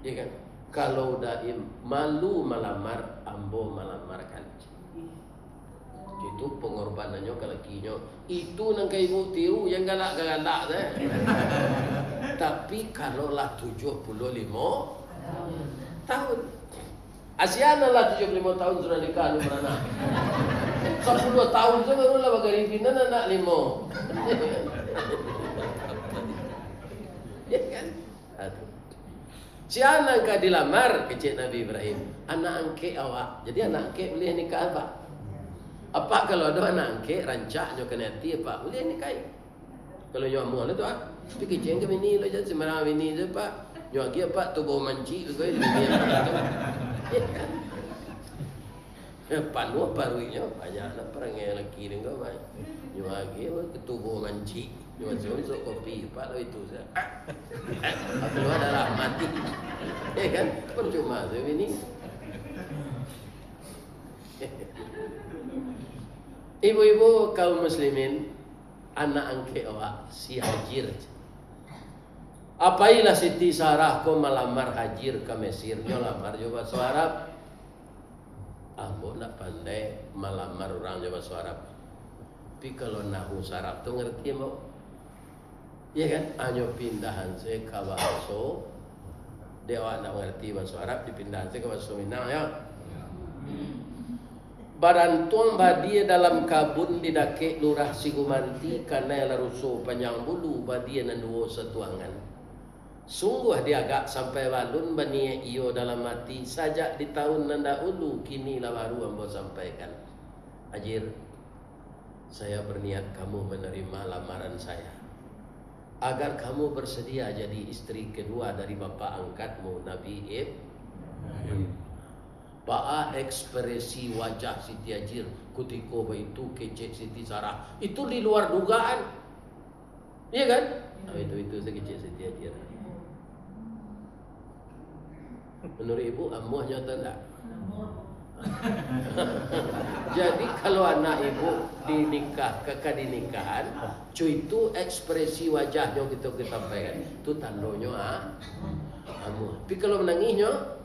Ya kan? Kalau daim malu melamar, ambo melamarkan. Itu pengorbanannya ke lakinya. Itu nang kai ibu tiru yang galak-galak deh. Tapi kalau lah 75 tahun. Asiana lah 75 tahun sudah nikah lu beranak. 10 tahun tu baru lah bagi pinan anak 5. Ya kan? Aduh. Si anak ka dilamar kecil Nabi Ibrahim. Anak angke awak. Jadi anak angke boleh nikah apa? Apa kalau ada anak angke rancaknya kena hati apa? Boleh nikah. Kalau nyo amu lah tu tapi kecil ke bini lo jadi sembarang bini je pak. Nyo lagi apa tubuh manci tu kau bini apa? Panuh paruinya banyak nak perangai lelaki ni kau mai. Nyo lagi tubuh manci. Nyo masuk kopi pak lo itu saya. Aku adalah mati. Kan percuma tu bini. Ibu-ibu kaum muslimin, anak angke awak si Hajir. Apailah Siti Sarah ko melamar Hajir ke Mesir. Nyo lamar coba bahasa Arab. Ambo nak pandai melamar orang coba bahasa Arab. Tapi kalau nahu Arab tu ngerti mau? Ya kan? Anyo pindahan saya ke bahasa Dia awak nak mengerti bahasa Arab dipindah ke bahasa Minang ya. Barantuang badia dalam kabun didake lurah sigumanti karena laruso panjang bulu badia nanduo setuangan. Sungguh dia agak sampai walun bania iyo dalam mati sajak di tahun nanda ulu kini lah baru ambo sampaikan. Ajir, saya berniat kamu menerima lamaran saya agar kamu bersedia jadi istri kedua dari bapa angkatmu Nabi Ibrahim. Ba'a ekspresi wajah Siti Ajir ketika itu kecek Siti Sarah itu di luar dugaan. Iya kan? Itu sekecek Siti Ajir. Menurut ibu amuhnya atau enggak? Jadi kalau anak ibu dinikah, kakak dinikahan, cuy itu ekspresi wajahnya kita sampaikan. Itu tandanya amuh. Tapi kalau menangisnya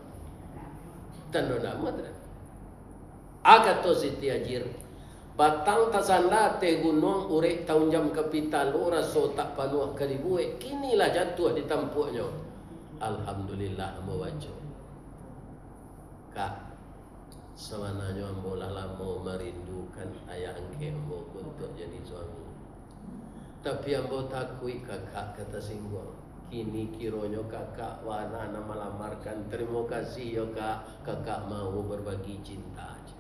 tanda nama tidak. Akato Siti Ajir batang tasanda teh gunung urek tahun jam kapital raso tak panuh karibuek kinilah jatuh di tampuknya. Alhamdulillah ambo wajo. Kak, sebenarnya ambo lama merindukan ayah angke ambo untuk jadi suami. Tapi ambo takui kakak kata singgol. Kini kironyo kakak wana nama lamarkan. Terima kasih ya kak, kakak mau berbagi cinta aja.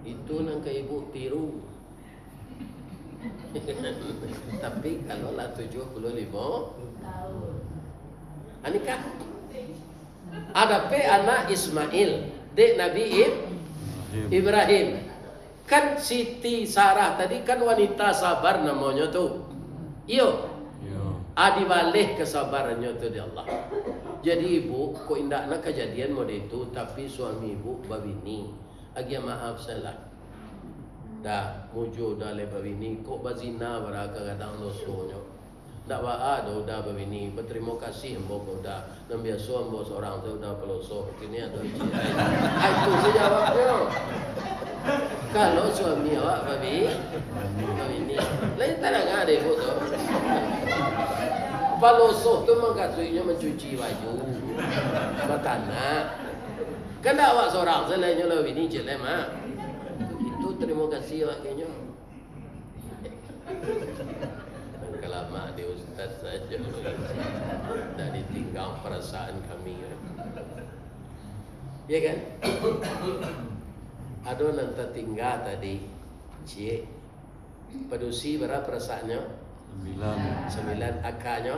Itu nangka ibu tiru. Tapi kalau lah 75 tahun. Anikah? Ada pe anak Ismail, dek Nabi Ibrahim. Kan Siti Sarah tadi kan wanita sabar namanya tuh. Iyo. Adi balik kesabarannya tu di Allah. Jadi ibu, kok indah nak kejadian model itu, tapi suami ibu babini. Agi maaf salah. Dah mujo dah le babini, kok bazina baraka kadang dosonya. Dak waa dah babini. Berterima kasih mbok dah. Dan biasa mbok seorang tu dah pelosok. Kini ada isi. Itu sejawabnya. Kalau suami awak babini, lain tak ada ibu tu. Palosoh tu mengkatuinya mencuci baju matana. Kan tak awak seorang selainnya lah ini jelek mak. Itu terima kasih awak kayaknya. Kalau mak dia ustaz saja dah ditinggal perasaan kami. Ya kan? Ada nanti tinggal tadi cik padusi berapa perasaannya? 9 akanya.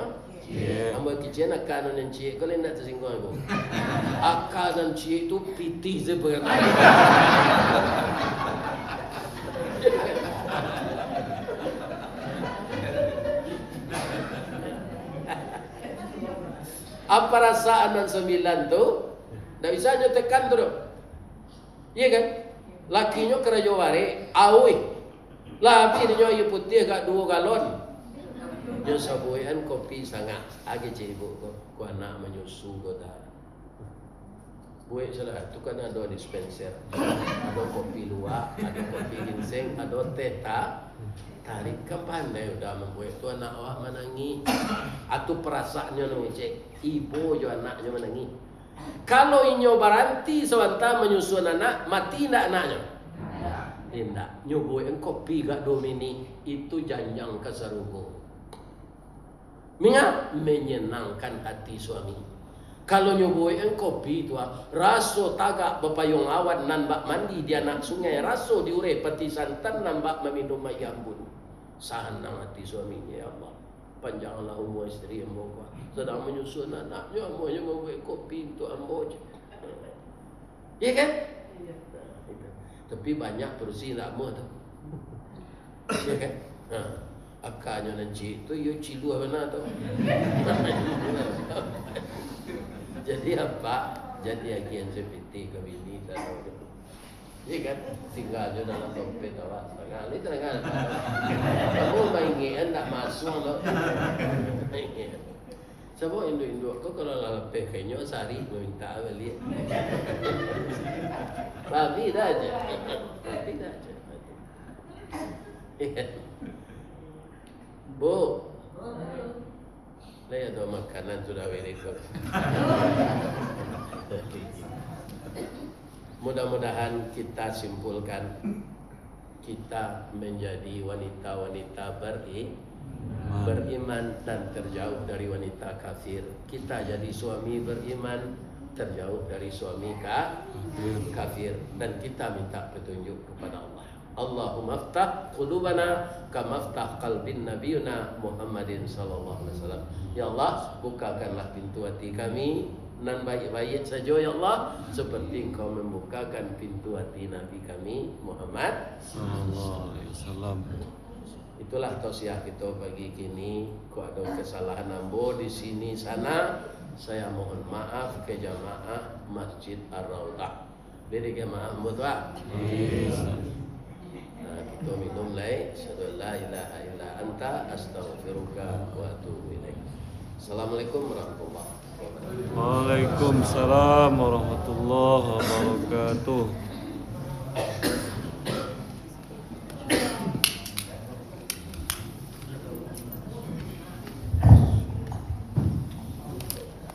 Ambo kijen akana nan cik kalau nak tersinggung aku. Akana nan cik tu piti sebenarnya. Apa perasaan nan 9 tu? Dah bisa nyo tekan tu. Iya kan? Lakinya kerajo ware, awi. Lah bini nyo yu putih gak 2 galon. Nyo sabuyan kopi sangat. Agi cik ibu ko anak menyusu ko dah. Buat salah tu kan ada dispenser. Ada kopi luwak, ada kopi ginseng, ada teh tarik ke pandai udah membuat tu anak awak menangi. Atu perasaannya no cik. Ibu jo anaknya menangi. Kalau inyo baranti sewanta menyusun anak, mati ndak anaknya? Tidak. Nyoboy kopi gak domini itu janjang keserugo. Mingat menyenangkan hati suami. Kalau nyoboy kopi itu raso tagak bepayung awan nan bak mandi di anak sungai raso diure peti santan nan bak meminum ayambun. Sanang hati suaminya ya Allah. Panjanglah umur istri ambo sedang menyusun anaknya ambonya membuat kopi untuk ambo. Ya kan? Tapi banyak bersih nak ambo tu. Ya kan? Akanya nanti tu yo cilu mana tu. Jadi apa? Jadi agian seperti kebini dan ya kan? Tinggal je dalam dompet awak. Sekali terangkan. Kamu maingian tak masuk tu. Siapa induk-induk kau kalau lepeh kayaknya sehari minta balik. Babi dah aja. Babi dah aja. Bu. Saya ada makanan sudah very good. Mudah-mudahan kita simpulkan kita menjadi wanita-wanita beriman dan terjauh dari wanita kafir. Kita jadi suami beriman, terjauh dari suami kafir, dan kita minta petunjuk kepada Allah. Allahumma aftah qulubana kama aftah qalbin nabiyuna Muhammadin sallallahu alaihi wasallam. Ya Allah, bukakanlah pintu hati kami nan baik-baik saja ya Allah, seperti Engkau membukakan pintu hati Nabi kami Muhammad sallallahu alaihi wasallam. Itulah tausiah kita pagi kini. Kau ada kesalahan ambo di sini sana, saya mohon maaf ke jamaah Masjid Ar-Raudhah. Beri jamaah ambo tua. Nah, kita minum lai. Asyhadu la ilaha illa anta astaghfiruka wa atubu ilaik. Assalamualaikum warahmatullahi wabarakatuh. Waalaikumsalam warahmatullahi wabarakatuh.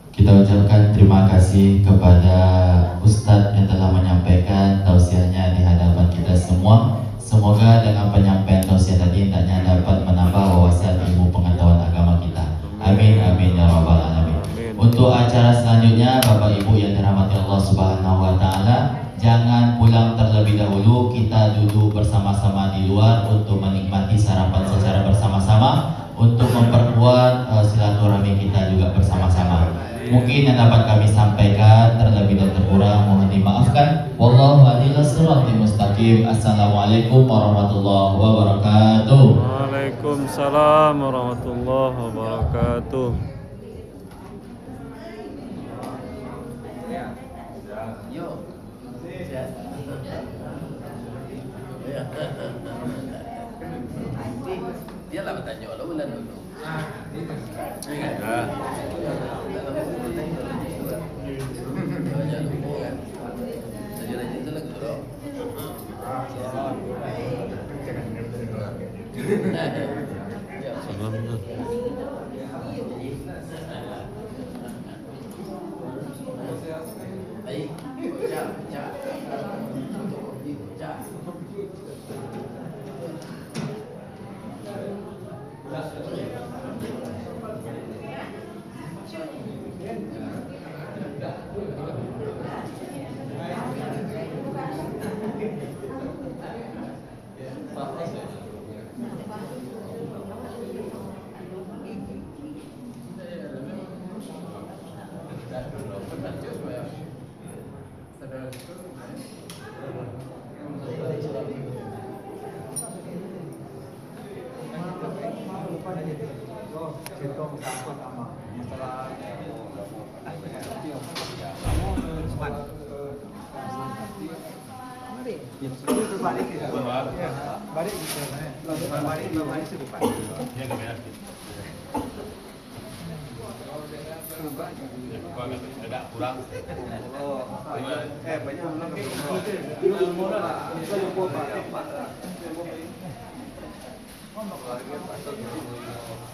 Kita ucapkan terima kasih kepada Ustadz yang telah menyampaikan tausiahnya di hadapan kita semua. Semoga dengan penyampaian tausiah tadi hendaknya dapat menambah wawasan ilmu pengetahuan agama kita. Amin amin ya rabbal alamin. Untuk acara selanjutnya, Bapak Ibu yang dirahmati Allah Subhanahu wa taala, jangan pulang terlebih dahulu. Kita duduk bersama-sama di luar untuk menikmati sarapan secara bersama-sama, untuk memperkuat silaturahmi kita juga bersama-sama. Mungkin yang dapat kami sampaikan terlebih dan terkurang mohon dimaafkan. Wallahu a'lam bishawab. Mustaqim. Assalamualaikum warahmatullahi wabarakatuh. Waalaikumsalam warahmatullahi wabarakatuh. Dia lah bertanya Allah bulan dulu. Agak kurang. Banyak